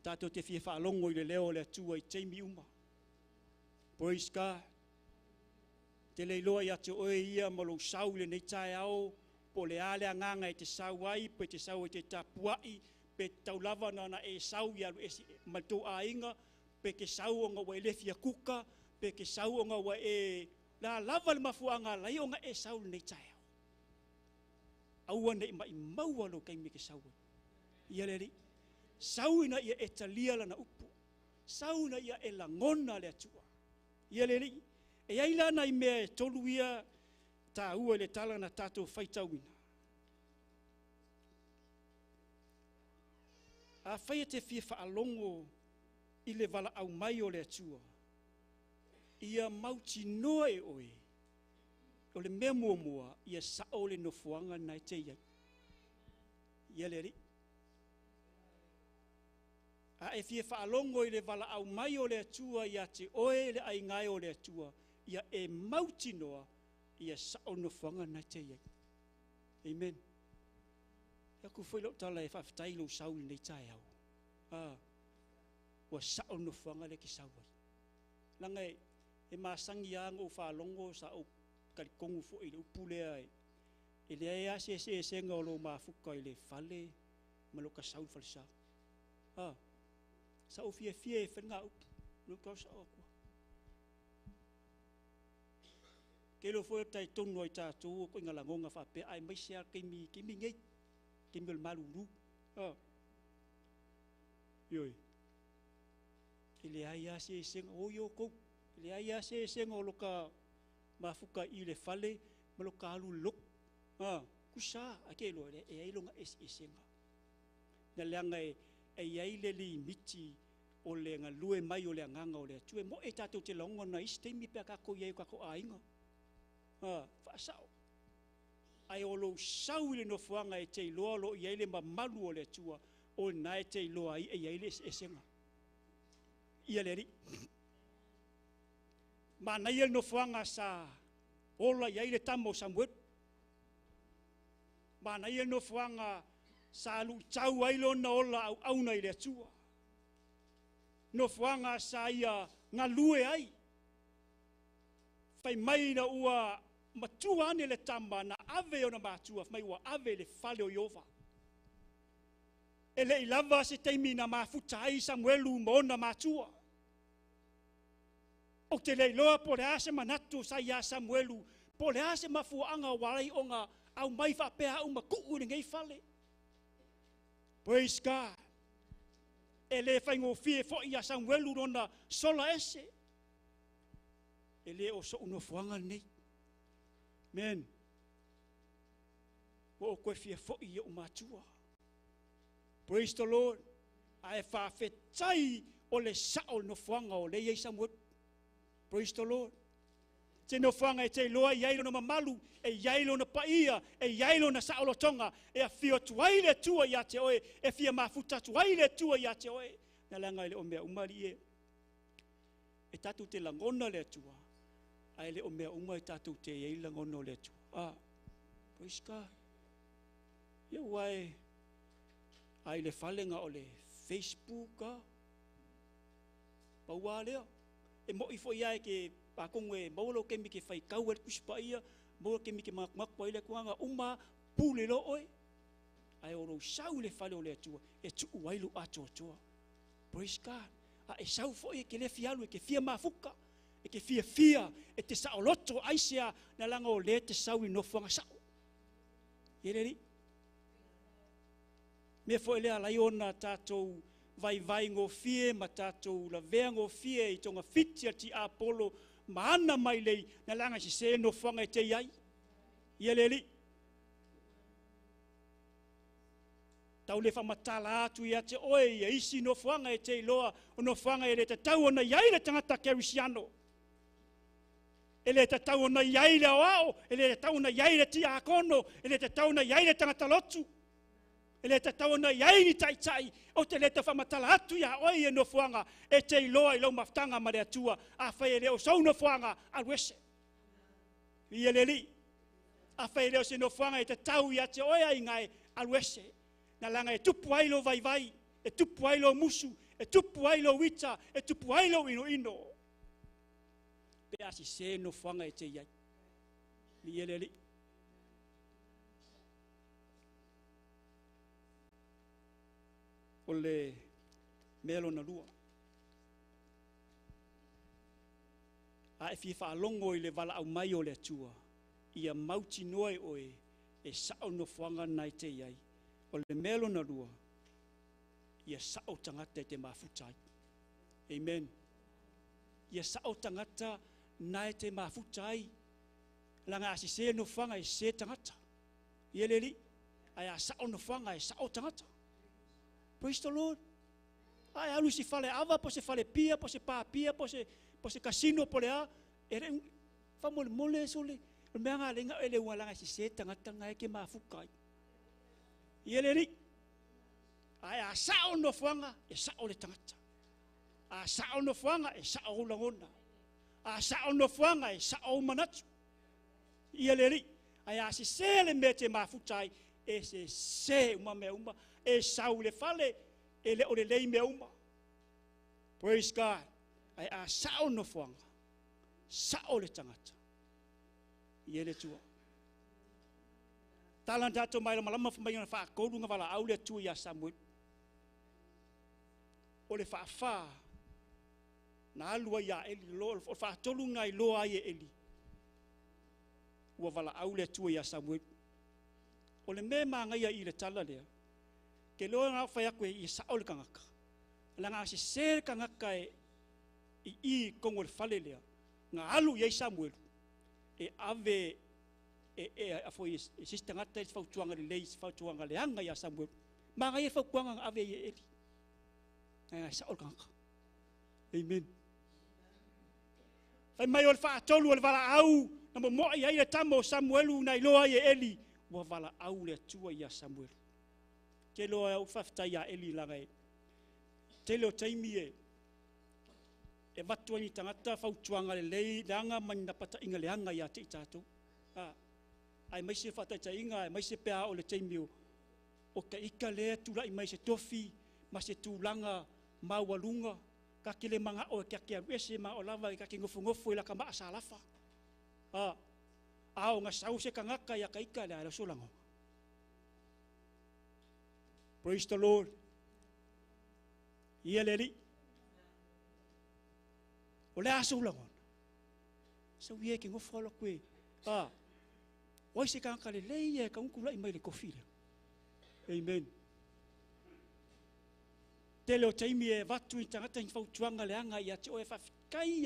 Tato te fi whaalongo i le leo le atua i teimi uma. Praise God. Te leiloa ia te oe ia malo sau le nei tae au, po le ale anganga e te sau ai, pe te sau e te tapuai, pe tau lava na e sau ia lu esi malto a inga, pe ke sau o nga wa e lefia kuka, pe ke sau o nga wa e la lava le mafuanga lai o nga e sau le nei tae au. Aua nei mai maua lo kai me ke sau. Ia le ri, sau ina ia e talia lana upu, sau ina ia e langona le atua. Ia le ri, e aila na i mea e tolu ia, ta ua le tala na tatou whaitauina. A whaia te fia whaalongo i le wala au mai o le atua. Ia mauti noa e oe. O le mea mua ia sao le nofuanga nai te iai. Ia le ri. A e fia whaalongo i le wala au mai o le atua ia te oe le ai ngai o le atua. Ia e mauti noa ia sao no whanga nai te iai. Amen. Ia ku whailo tala e whawhitai lo sauli nei tae au. Wa sao no whanga le ki sauai. Langa e maasangi anga o whalongo sa o karikongu fo i le upulea e le ea se senga o lo maafuka i le whale ma lo ka sauli whale sa. Sa o fia e whenga upu. No kau sa o kua. Kelo foi tai tonu ai tātou ko inga langonga whape ai mai sea kimi ngei kimi le malulu. Yoi. Ile aia se senga o yo ko. Ile aia se senga o loka mafuka i le fale ma loka alu lok. Kusa ake lo e ai longa senga. Na leanga e ai le li miti o le ngalue mai o le nganga o le tue mo e tatou te longa na istemi pe ka ko ye ka ko ainga. Fa sao. Ai o lo sau le no fuanga e te loa lo i le mamalu o le tua o na e te loa i e le senga. Ia le ri. Ma na ia no fuanga sa ola i le tamo Samuel. Ma na ia no fuanga sa lu tau ai lo na ola au na i le tua. No fuanga sa ia ngalue ai. Fai mai na ua matua ane le tamba na ave o na matua mai ua ave le fale o Iova. Ele i lava se teimi na mafuta ai Samuelu mo na matua. O te leiloa po le ase manatu sa ia Samuelu po le ase mafuanga warai o ngā au mai whapea au makuu ni ngei fale. Praise God. Ele whaingo fie fo ia Samuelu rona sola ese. Ele o so uno fuanga nei. Men. O koe fie fo ia o matua. Praise the Lord. Ai whawhetai o le sao no fuanga o le iei Samuel. Praise the Lord. Te no fuanga e te loa i ailo na mamalu, e iailo na paia, e iailo na sao tonga, e a fio tuaile tua ia te oe, e fia mafuta tuaile tua ia te oe. Na langa ele o mea umari e. E tatu te langona le tua. Ai le o mea umari tatu te iei langona le tua. Praise God. Ia wai. Ai le falenga o le Facebook a. Paua leo. E mo i fo ia ke pa kongwe molo ke mi ke fai kau e kuspa ia molo ke mi ke mak pa ile kuanga uma pule lo oi ai oro sau le fale o le tua e tu wailu ato tua. Praise God. E sau fo e ke le fialu e ke fia mafuka e ke fia e te sa loto aisia na langa o le te sau i no fanga sau. Yereri me fo ele ala iona tatou vai ngo fie ma tatou la vea ngo fie i tonga fitia ti Apollo maana mai lei na langa si se no fanga e te iai. Ia leli. Tau le whamatala atu ia te oe ia isi no fanga e te loa o no fanga e le te tau ona iai le tangata kerisiano. E le te tau ona iai le oao, e le te tau ona iai le ti akono, e le te tau ona iai le tangata lotu. Ele te tau na iai ni tai o te le te whamatala atu ia oi e no fuanga e te iloa i lau maftanga ma le atua a whai e leo sau no fuanga a wese. I e le li. A whai e leo se no fuanga e te tau ia te oia i ngai a wese. Na langa e tupu ailo vai, e tupu ailo musu, e tupu ailo wita, e tupu ailo ino. Pe asi se no fuanga e te iai. I e le li. O le melo na lua. A e fia whaalongo i le wala au mai o le atua. Ia mauti noe oe e sao no fuanga nai te iai. O le melo na lua. Ia sao tangata te mafutai. Amen. Ia sao tangata nai te mafutai. Langa asi se no fuanga e se tangata. Ia leli. Ai sao no fuanga e sao tangata. Praise the Lord. Ai alu si fale ava, po se fale pia, po se papia, po se casino po le a. Ere fa mole sole. O mea ngā lenga ele ualanga si se tangata ngai ke mafukai. Iele ri. Ai a sao no fuanga e sao le tangata. A sao no fuanga e sao langona. A sao no fuanga e sao manatu. Iele ri. Ai a si se le me te mafutai e se uma me uma. E sau le fale, e le o le lei mea uma. Praise God. Ai a sao no fuanga. Sao le tangata. I ele tua. Talan tato mai malama whamai na whaakoru nga wala au le tua ia Samuel. O le whaafaa. Na alua ia Eli. O whaatolu ngai loa ia Eli. Ua wala au le tua ia Samuel. O le me maa ngai i le tala lea. Ke loa ngā whai akwe i sao le kangaka. Langa se ser kangaka i kongo le fale lea. Nga alu yei Samuel. E ave a foi siste ngata i fautuanga le leis fautuanga le anga ya Samuel. Manga ye fautuanga ave ye eli. Nga sa ol kangaka. Amen. Fai mai ol fa tolu ol vala au na mo ia ia tamo Samuelu na iloa ye eli wa vala au le tua ya Samuel. Ke loa au fafta ya eli langai. Te leo taimi e watu ni tangata fautuanga le lei danga man napata inga le anga ya te tato. Ai mai se fata ta inga ai mai se pea o le taimi o ka ika le tu lai mai se tofi ma se tulanga mawalunga ka kile manga o ka kia wese ma o lava ka kingo fungofu ila ka ma asalafa. Au nga sau se kangaka ya ka ika le ala solango. Praise the Lord. Ia leli. O le aso langon. Sa wie ki ngofo la kwe. Oi se kangaka le leia ka unkula i mai le kofile. Amen. Te leo taimi e watu i tangata i fautuanga le anga ia te oe whawhikai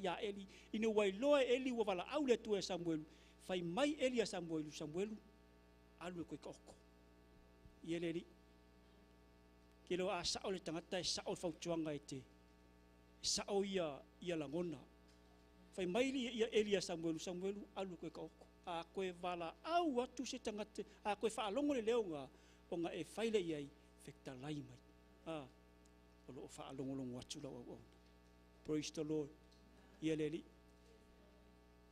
ya Eli. Ina wai loa Eli wa wala au le tu e Samuelu. Fai mai Eli a Samuelu. Alu e koe ka oko. Ia leli. Ke leo a sao le tangata e sao fautuanga e te. Sao ia langona. Fai mai ia Eli a Samuelu alu koe ka oko. A koe wala au atu se tangata. A koe whaalongo le leo ngā. O ngā e whaile iai whekta lai mai. O loo whaalongolongo atu lau au. Praise the Lord. Ia leli.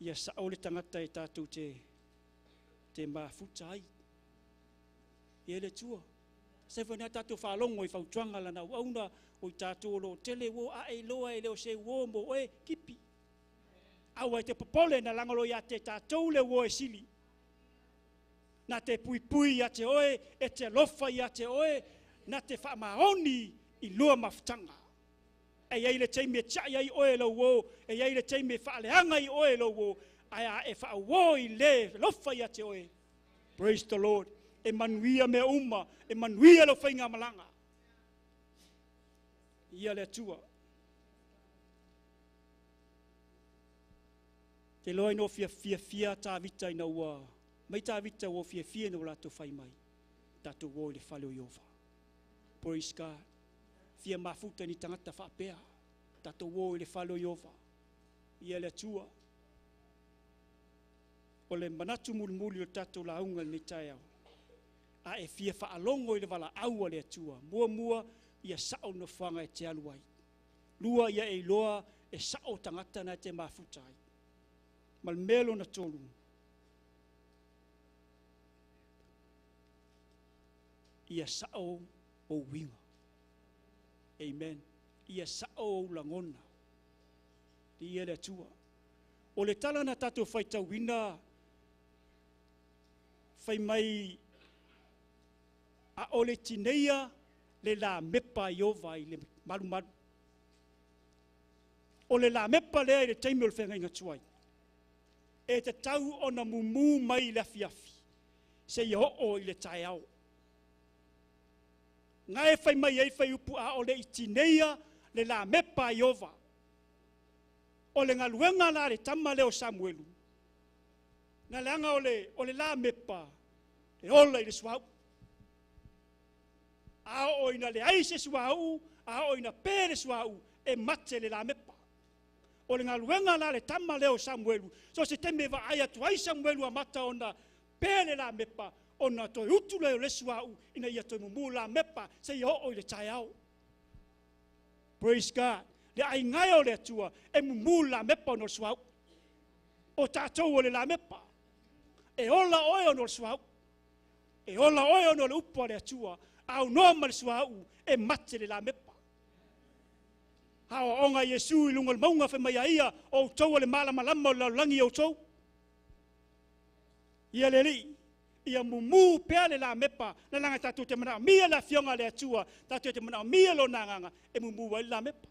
Ia sao le tangata e tātou te mafuta ai. Ia le tua. Se whanea tātou whaalongo i whautuanga lana au na o i tātou lo tele wo a e loa e leo se wo mo oe kipi. Au ai te popole na langalo ia te tātou le wo e sili. Na te pui ia te oe, e te lofa ia te oe, na te whaamaoni i lua mafutanga. E iei le teimi e tia iei oe lau wo, e iei le teimi e whaaleanga i oe lau wo, ai e whaawo i le lofa ia te oe. Praise the Lord. E manuia me uma, e manuia lo whainga malanga. Ia le tua. Te loa ino fia tā vita ina ua. Mai tā vita wo fia no lato whai mai. Tato wo le whale o Iova. Praise God. Fia mafuta ni tangata whapea. Tato wo le whale o Iova. Ia le tua. O le manatu mulmuli o tato launga ni tai au. A e fia whaalongo i le wala aua le tua. Mua ia sao no whanga e te aluai. Lua ia e loa e sao tangata na te mafuta ai. Malmelo na tolu. Ia sao o winga. Amen. Ia sao o langona. Ia le tua. O le tala na tatou whaita wina. Whai mai a o le tineia le la mepa Iova i le malu. O le la mepa lea i le taimi o le whenga inga tuai. E te tau o na mumu mai le afiafi. Se i o i le tae au. Nga e whai mai e whai upu a o le itineia le la mepa Iova. O le ngaluenga la le tama leo Samuelu. Nga leanga o le la mepa. E ola i le suau. A o ina le aise suau. A o ina pere suau. E mate le la mepa. O le ngaluenga la le tama leo Samuelu. So se teme wa aia tu ai Samuelu a mata ona pele la mepa. Ona toi utu leo le suau. Ina ia toi mumu la mepa. Se i o le tai au. Praise God. Le ai ngai o le atua. E mumu la mepa ono suau. O tātou o le la mepa. E ola oe ono le suau. E ola oe ono le upo le atua. Au noma le suau. E mate le la mepa. Hawa onga Yesu i lunga le maunga whi mai aia o tau le malama o langi o tau. Ia le li, ia mumu pea le la mepa, na langa tatu te mana mia la fionga le atua, tatu te mana mia lo nanganga, e mumu wai la mepa.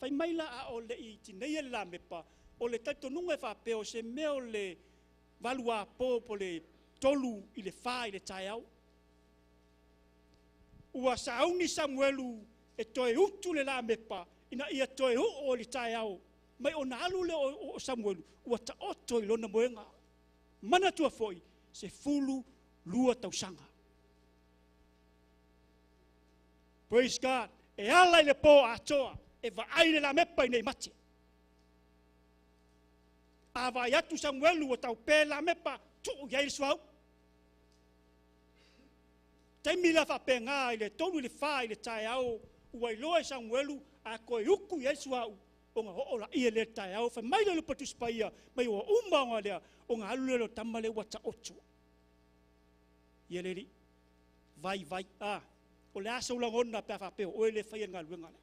Whai mai la a o le i tinei le la mepa, o le taito nunga e whapeo se meo le valua po le tolu i le wha i le tai au. Ua sauni Samuelu e toe utu le la mepa ina ia toe o le tae au mai ona alu le o Samuel ua ta oto i lona moenga mana tua foi se fulu lua tausanga. Praise God. E ala i le po atoa e vaai le la mepa i nei mate. A vai atu Samuel ua tau pe la mepa tu ia i suau. Taimi la fa pe ngā i le tonu i le wha i le tae au ua i loa i Samuelu a koe uku i suau o ngā hoola i le tae au fa mai le lupa tuspaia mai ua umba o ngā lea o ngā alu le lo tamale ua ta otu. Ia le li vai o le asa ulangona pe a fa pe o le whaia ngā luenga lea.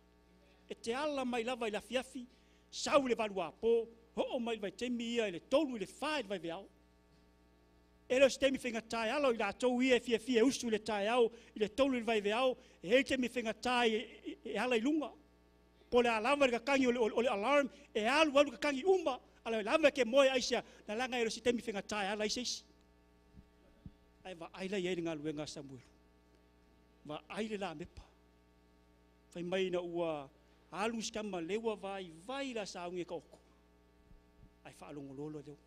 E te ala mai lava i la fiafi sau le valua po ho mai vai temi ia i le tonu i le wha i vai veao. E lo stemi whenga tae alo i la tau ia e fia usu i le tae au i le tolu i vai veao e hei temi whenga tae e ala i lunga. Po le alama le kakangi o le alarm e alu kakangi umba ala i lama ke moe aisia na langa e lo stemi whenga tae ala i seisi. Ai va aila i ngā luenga Samuel. Va aile la mepa. Whai mai na ua alu skama lewa vai la saungi ka oko. Ai whaalongo lolo deo.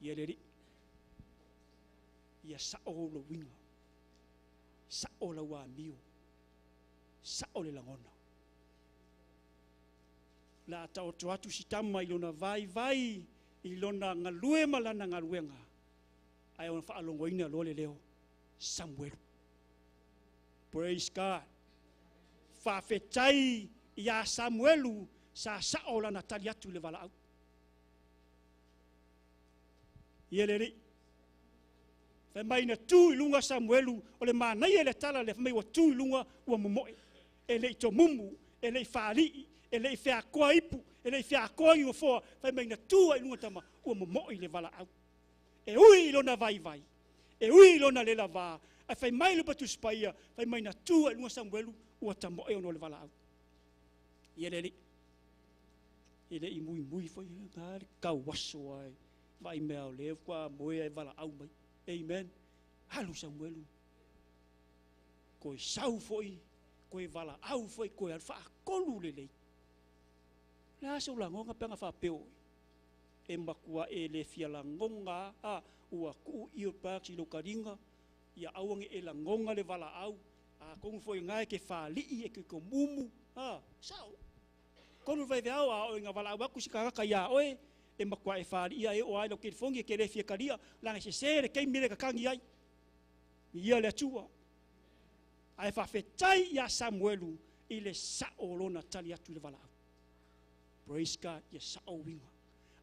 Ia leri, ia sao lo winga, sao la wa miu, sao le langona. La tau tuatu si tama i lona vai, i lona ngalue malana ngaluenga. Ai ona whaalongo ina lo le leo, Samuel. Praise God. Whawhetai ia Samuelu sa sao la natali atu le wala au. Ia le ri. Whai mai na tū i lunga Samuelu, o le mānai e le tala le whai wa tū i lunga ua momoe. E le i to mumu, e le i whārii, e le i whea koa ipu, e le i whea koa i ufoa, whai mai na tū i lunga tama ua momoe le wala au. E ui i lona vai, e ui i lona le la vā, a whai mai lupa tu spaia, whai mai na tū i lunga Samuelu ua tamoe ono le wala au. Ia le ri. E le i mui whai, ngāri kau waso ai. Vai mea o leo kwa moe ai wala au mai. Amen. Halu Samuelu. Koe sau foi, koe wala au foi, koe alfa kolu le lei. La se ulangonga penga wha peo. E makua e le fia la ngonga, ua ku iyo pak si lokaringa, ia awange e la ngonga le wala au, kongu foi ngai ke wha lii e ke ko mumu, sao. Kolu vai veao o inga wala au aku si kakaka ia oe, e makua e whaari ia e o ai lo ke fongi ke le fia karia langa se sere kei mire ka kangi ai ia le atua ai whawhetai ia Samuelu i le sao lona tali atu le wala au. Praise God, ia sao winga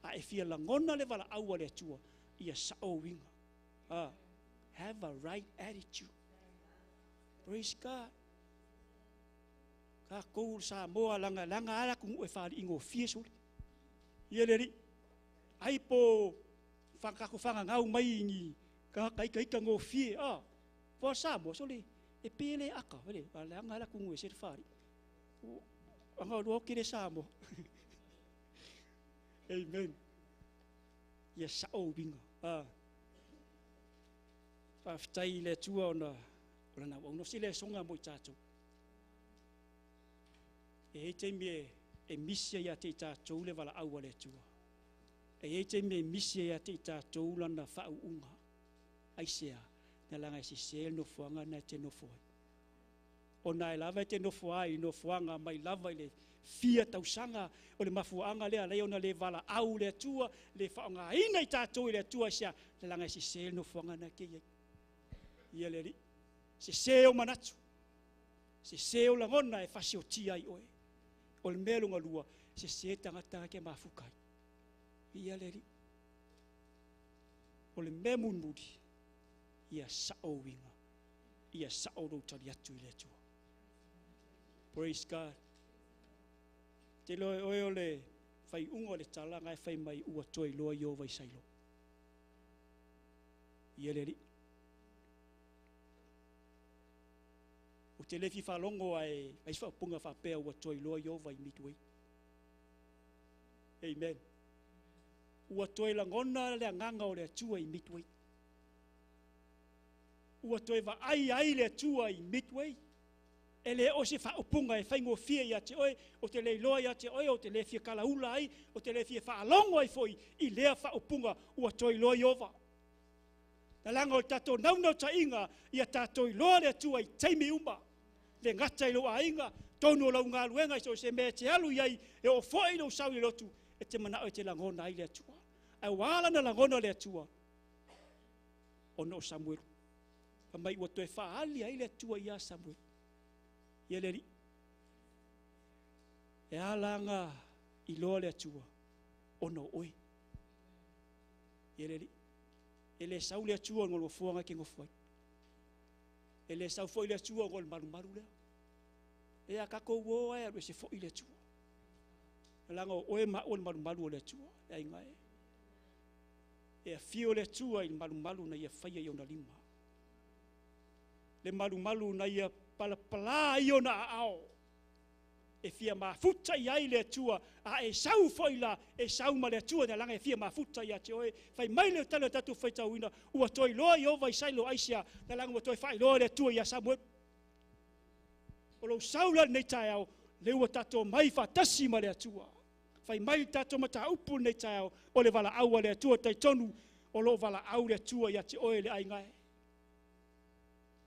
a e fia langona le wala au le atua ia sao winga have a right attitude. Praise God. Ka kou sa moa langa ala kungu e whaari ingo fie suri ia le ri. Ai po whakako whangangau mai ni kai ka ngō fie. Pua Samoa sole e pele aka. Wale, anga ala kungu e sere whari. Anga roa kere Samoa. Amen. Ia sao binga. Whawhitai le tua ona na wauno sile songa mo i tātou. E hei teimi e misia ia te tātou le wala aua le tua. E ete me misia te tātou lana whau unga. Aisea, na langa si se no fuanga na te no fuai. O nai lava te no fuai, no fuanga mai lava le fia tausanga, o le mafuanga lea leo na le vala au le tua, le whaonga ina i tātou le tua sea, na langa si se no fuanga na ke iei. Ia le ri, se se o manatu, se se o langona e whasi o tia i oe. O le melunga lua, se se tangata ke mafukai. Ia le ri. O le memun mudi. Ia sao winga. Ia sao routari atu i le tua. Praise God. Te loe oe o le whai unga le talanga e whai mai ua toi loa i o vai sailo. Ia le ri. O te lefi whalongo ai whaupunga whapea ua toi loa i o vai midway. Amen. Ua toe langona le nganga o le atua i midway. Ua toe va ai le atua i midway. ele o se fa upunga e faingo fia ia te oe o te le loa ia te oe o te le fia kalaula ai o te le fia fa longo ai foi I lea fa upunga ua toi loa iova na langa o tato naunau ta inga ia tato I loa le tua I teimi umba le ngata I loa inga tono lau ngā luenga so se me te alu iai e o foi no sau I lotu e te mana o te langona I le tua ai wala na langona le tua o no Samuel pa mai ua toi fa ali ai le tua ia Samuel ia le ri e alanga I loa le atua o no oe ia le ri e le sau le atua ngolo fuanga ke ngofoi e le sau foi le atua ngolo maru lea e a kako uo e se foi le atua langa oe ma o maru le atua e ai ngai e a fio le atua I maru na ia faia I ona lima le maru na ia pala I ona ao e fia mafuta I ai le atua a e sau foi la e sau ma le atua na langa e fia mafuta ia te oe fai mai le talo tatu fai tauina ua toi loa I ova I sailo aisia na langa ua toi fai loa le atua ia Samuel o lo saula nei tae au le ua tato mai fatasi ma le atua fai mai tato mata upu nei tae au o le vala aua le atua tai tonu o lo vala au le atua ia te oe le ai ngai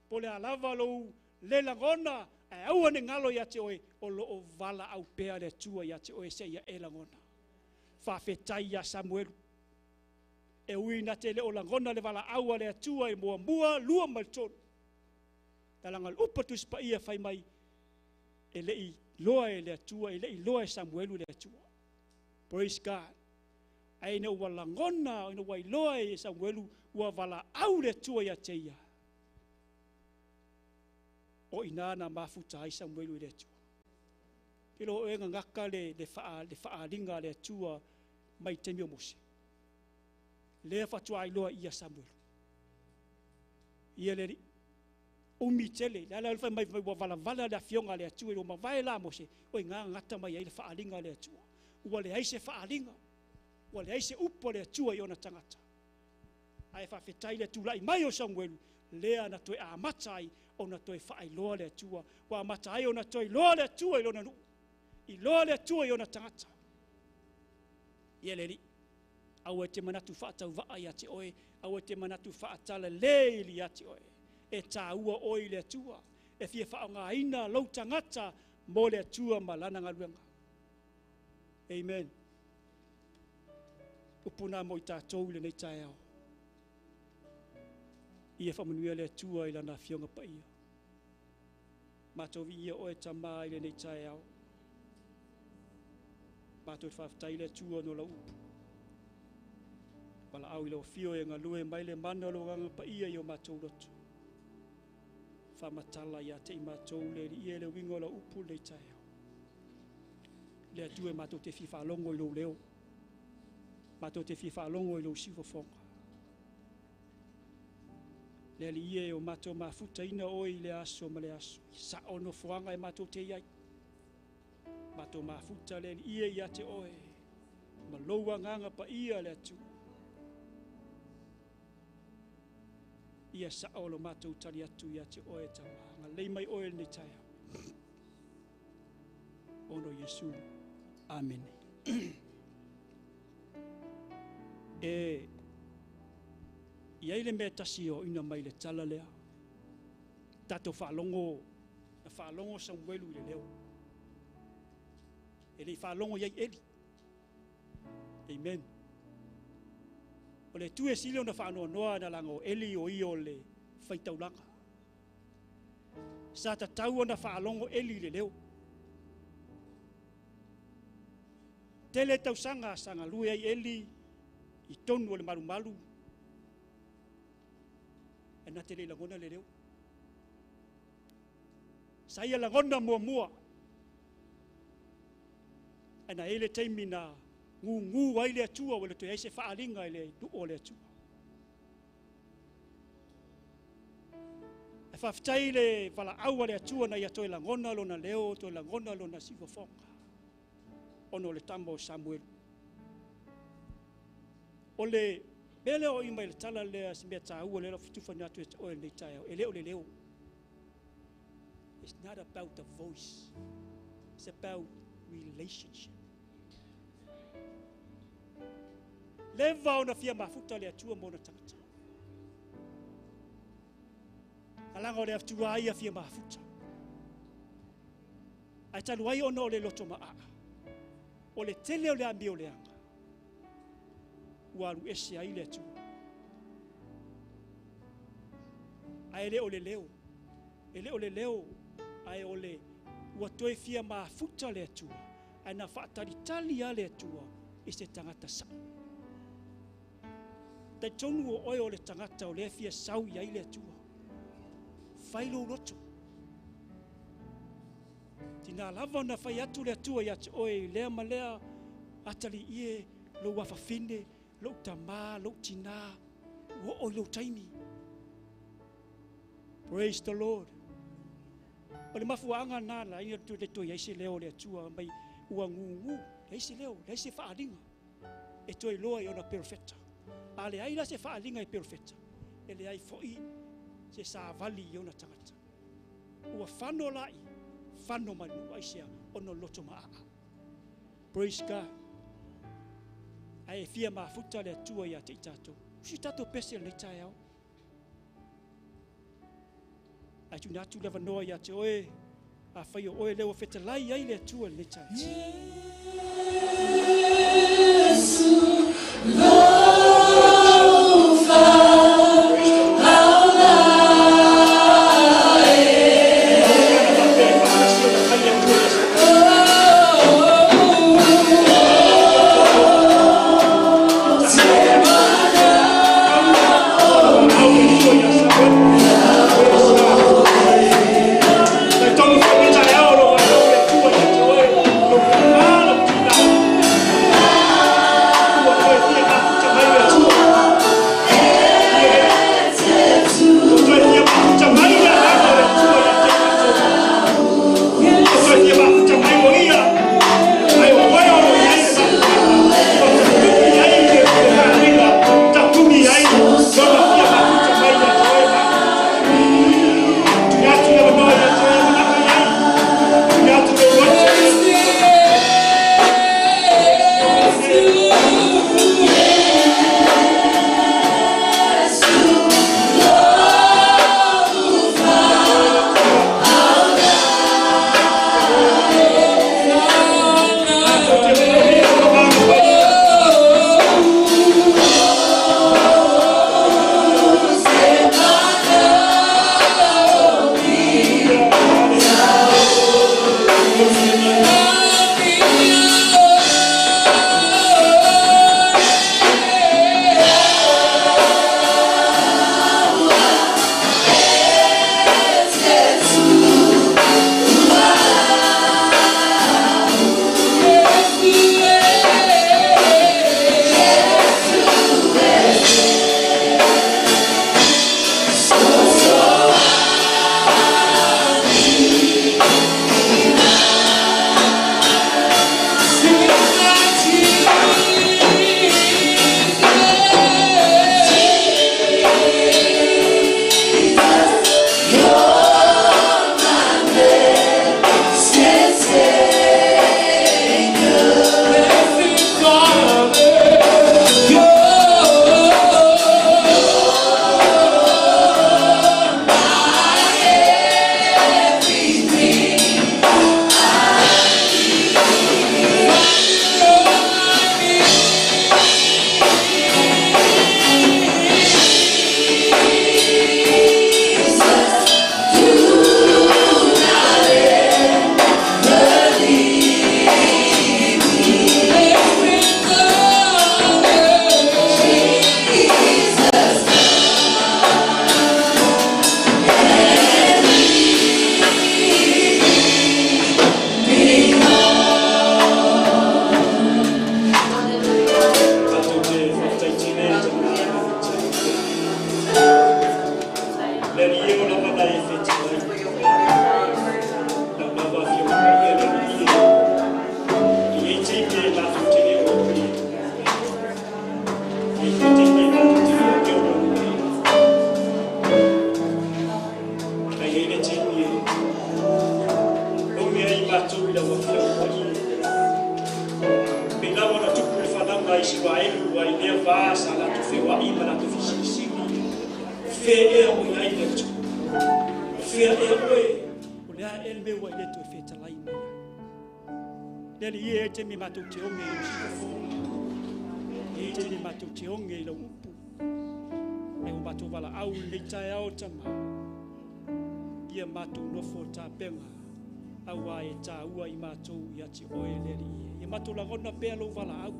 po le alava lo le langona e aua ne ngalo ia te oe o lo o vala au pea le atua ia te oe se ia e langona whawhetai ia Samuel e ui na te le o langona le vala aua le atua e mua lua maltonu talanga upa tuspa ia fai mai e lei loa e le atua e lei loa e Samuelu le atua praise God ai na ua langona ina wai loa e Samuelu ua vala au le atua ia te ia o inana mafuta ai Samuelu le atua kilo e ngaka le faalinga le atua mai te mio mose le fatua ai loa ia Samuelu ia le umi tele la la fa mai vala la fionga le atua o mavai la mose o nga ngata mai ile faalinga le atua ua le aise faalinga ua le aise upo le atua i ona tangata ai fa fetai le tulai mai o Samuelu lea na toi a matai ona toi fai loa le atua wa matai ona toi loa le atua i lona nu I loa le atua i ona tangata ia le li au te manatu faatau vaa ia te oe au te manatu faatala le ili ia te oe e tā ua oi le atua e fia whaonga ina lau tangata mo le atua malana ngaluenga amen upuna mo I tātou le nei tae au ia whamanuia le atua I lana fionga pa ia mātou ia oe tama I le nei tae au mātou whaftai le atua no la upu wala au I lau fio e ngalue mai le mana lo nganga pa ia I o mātou lotu whamatala ia te I mātou le ia le wingo la upu le tae au le atua mātou te fifa longo I lo leo mātou te fifa longo I lo siwa fonga le li ie o mātou mafuta ina oi le aso ma le aso sa ono fuanga e mātou te iai mātou mafuta le li ie ia te oe ma loua nganga pa ia le atua ia sa olo mātou tali atu ia te oe tama nga lei mai oe nei tae ono Yesu amen e ia ile me tasi o ina mai le tala lea tato whaalongo Samuelu le leo e le whaalongo iai Eli amen o le tue sile ona whaanoa noa na langa o Eli o i o le whaitaulanga sa tatau ona whaalongo Eli le leo tele tau sanga lue ai Eli I tonu o le malu e na tele langona le leo sa ia langona mua e na ele teimi na ngu ai le atua o le toi eise whaalinga I le o le atua e whaftai le wala aua le atua na ia toi langona lona leo toi langona lona siwafonga ono le tamo o Samuel o le bele o ima le tala le simea tāua le la futufa ni atu o le tae e leo It's not about the voice. It's about relationship. Leva ona fia mafuta le atua mo na tangata. Alanga o le atua ai a fia mafuta. Ai talu ai ona o le loto maa. O le tele o le ambi o le anga. Ua alu ese ai le atua. Ai le o le leo. Ele o le leo. Ai o le ua toe fia mafuta le atua. Ai na whaatari a le atua. I se tangata sa. Tai tonu o oe o le tangata o le fia sau i ai le atua. Whailo roto. Tina lava na whai atu le atua i ate oe lea ma lea atali ie lo wafafine, lo tamā, lo tina, o o lo taimi. Praise the Lord. O le mafuanga nā la ina tu le toi aise leo le atua mai ua ngungu, aise leo, aise whaalinga. E toi loa i ona perfecta. Ale ai la se whaalinga i perfecta. Ele ai foi se sa vali i ona tangata. Ua whano lai, whano manu aisea ono loto maa. Praise God. Ai e fia mafuta le atua i ate i tato. Si tato pese le tai au. Ai tu natu lewa noa i ate oe. A whai o oe lewa whetalai ai le atua le tai. la wa kia wa i. Pela wana tupu e whanau ngai si wa elu wa i lea vasa la tu whi wa i ma la tu whi Fe e o iai le tu. Fe e o e. O lea e me wa i le tu e whetalai mai. Lele i e te mi matou te onge i usika fōna. E te mi matou te onge i la upu. E o matou wala au nei tae ao tama. Ia matou nofo tā penga. Aua e tā ua i matou i ati oe lele i e. Ia matou lagona pēa lo wala au.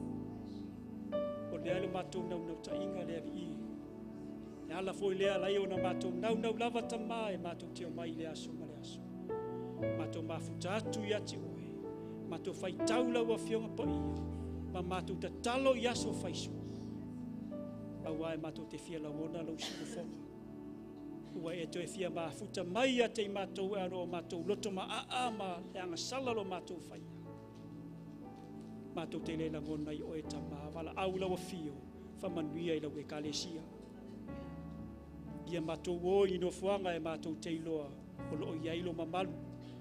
O lea lo matou nau nau ta inga lele i e. E ala foi lea lai o na matou nau lava tama e matou te o mai le aso ma le aso. Matou mafuta atu i ati oe. Matou fai taula ua fionga pa ia. Ma matou ta talo i aso faisu. Aua e matou te fia lawona lau siku fonga. Ua e to e fia mafuta mai a te i matou e ano o matou loto ma a ma e anga sala lo matou fai. Matou te le langona i oe tama wala au lau a fio. Whamanuia i lau e kalesia. Ia matou o i no fuanga e matou te iloa. O lo o iai lo mamalu.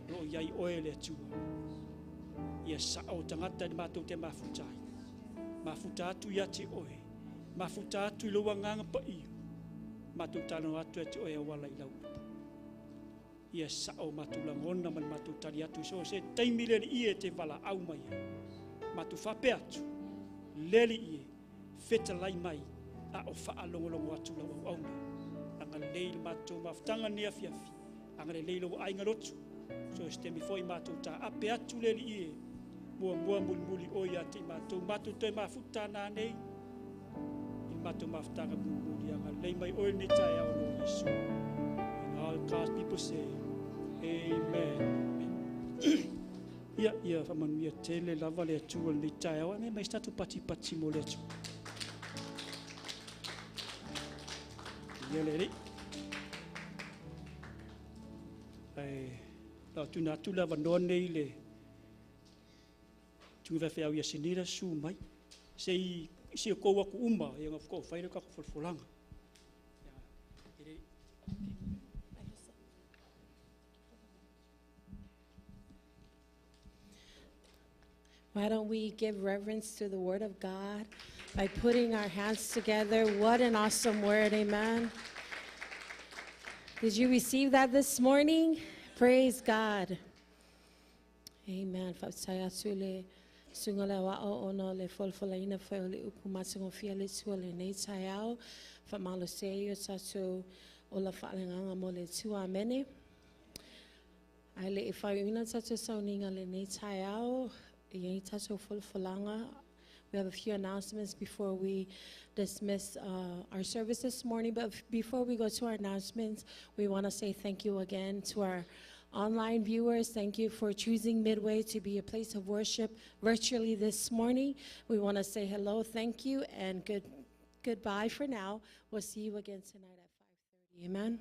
Lo o iai oe le atua. Ia sa o tangata ni matou te mafutai. Mafuta atu ia te oe. Mafuta atu i loa nganga pa iyo. Matou tano atu e te oe wala i lau. Ia sa o matou langona man matou tali atu. So se teimile ni ie te wala au mai. Matou whape atu. Leli ie. Feta lai mai. A o faa longolongo atu lau au na. Anga leil matou mafutanga nea fiafi. Anga leilo ainga lotu. So este mi foi matou ta ape atu leli ie. Mua muli oia te matou toi mafuta na nei. I matou mafutanga muli anga lei mai oe ne tae au no Yesu. And all God's people say, Amen. Ia, whamanuia tele lava le atua le tae au. Me mai statu pati mo le atua. Ia le. La tuna tula vanoa nei le tu vai fea ia sinira su mai sei ko aku uma ia nga ko fai ka folfolanga Why don't we give reverence to the word of God by putting our hands together? What an awesome word, amen. Did you receive that this morning? Praise God. Amen. Sungala wa o ono le folfola ina fa le upumasingo fia le tua le nei taiao fa malo seio tatu o la fa'alanga mo le tua amene. Ai le fa ina tatu sauninga le nei taiao i tatu folfolanga. We have a few announcements before we dismiss our service this morning. But before we go to our announcements, we want to say thank you again to our online viewers. Thank you for choosing Midway to be a place of worship virtually this morning. We want to say hello, thank you, and goodbye for now. We'll see you again tonight at 5:30. Amen.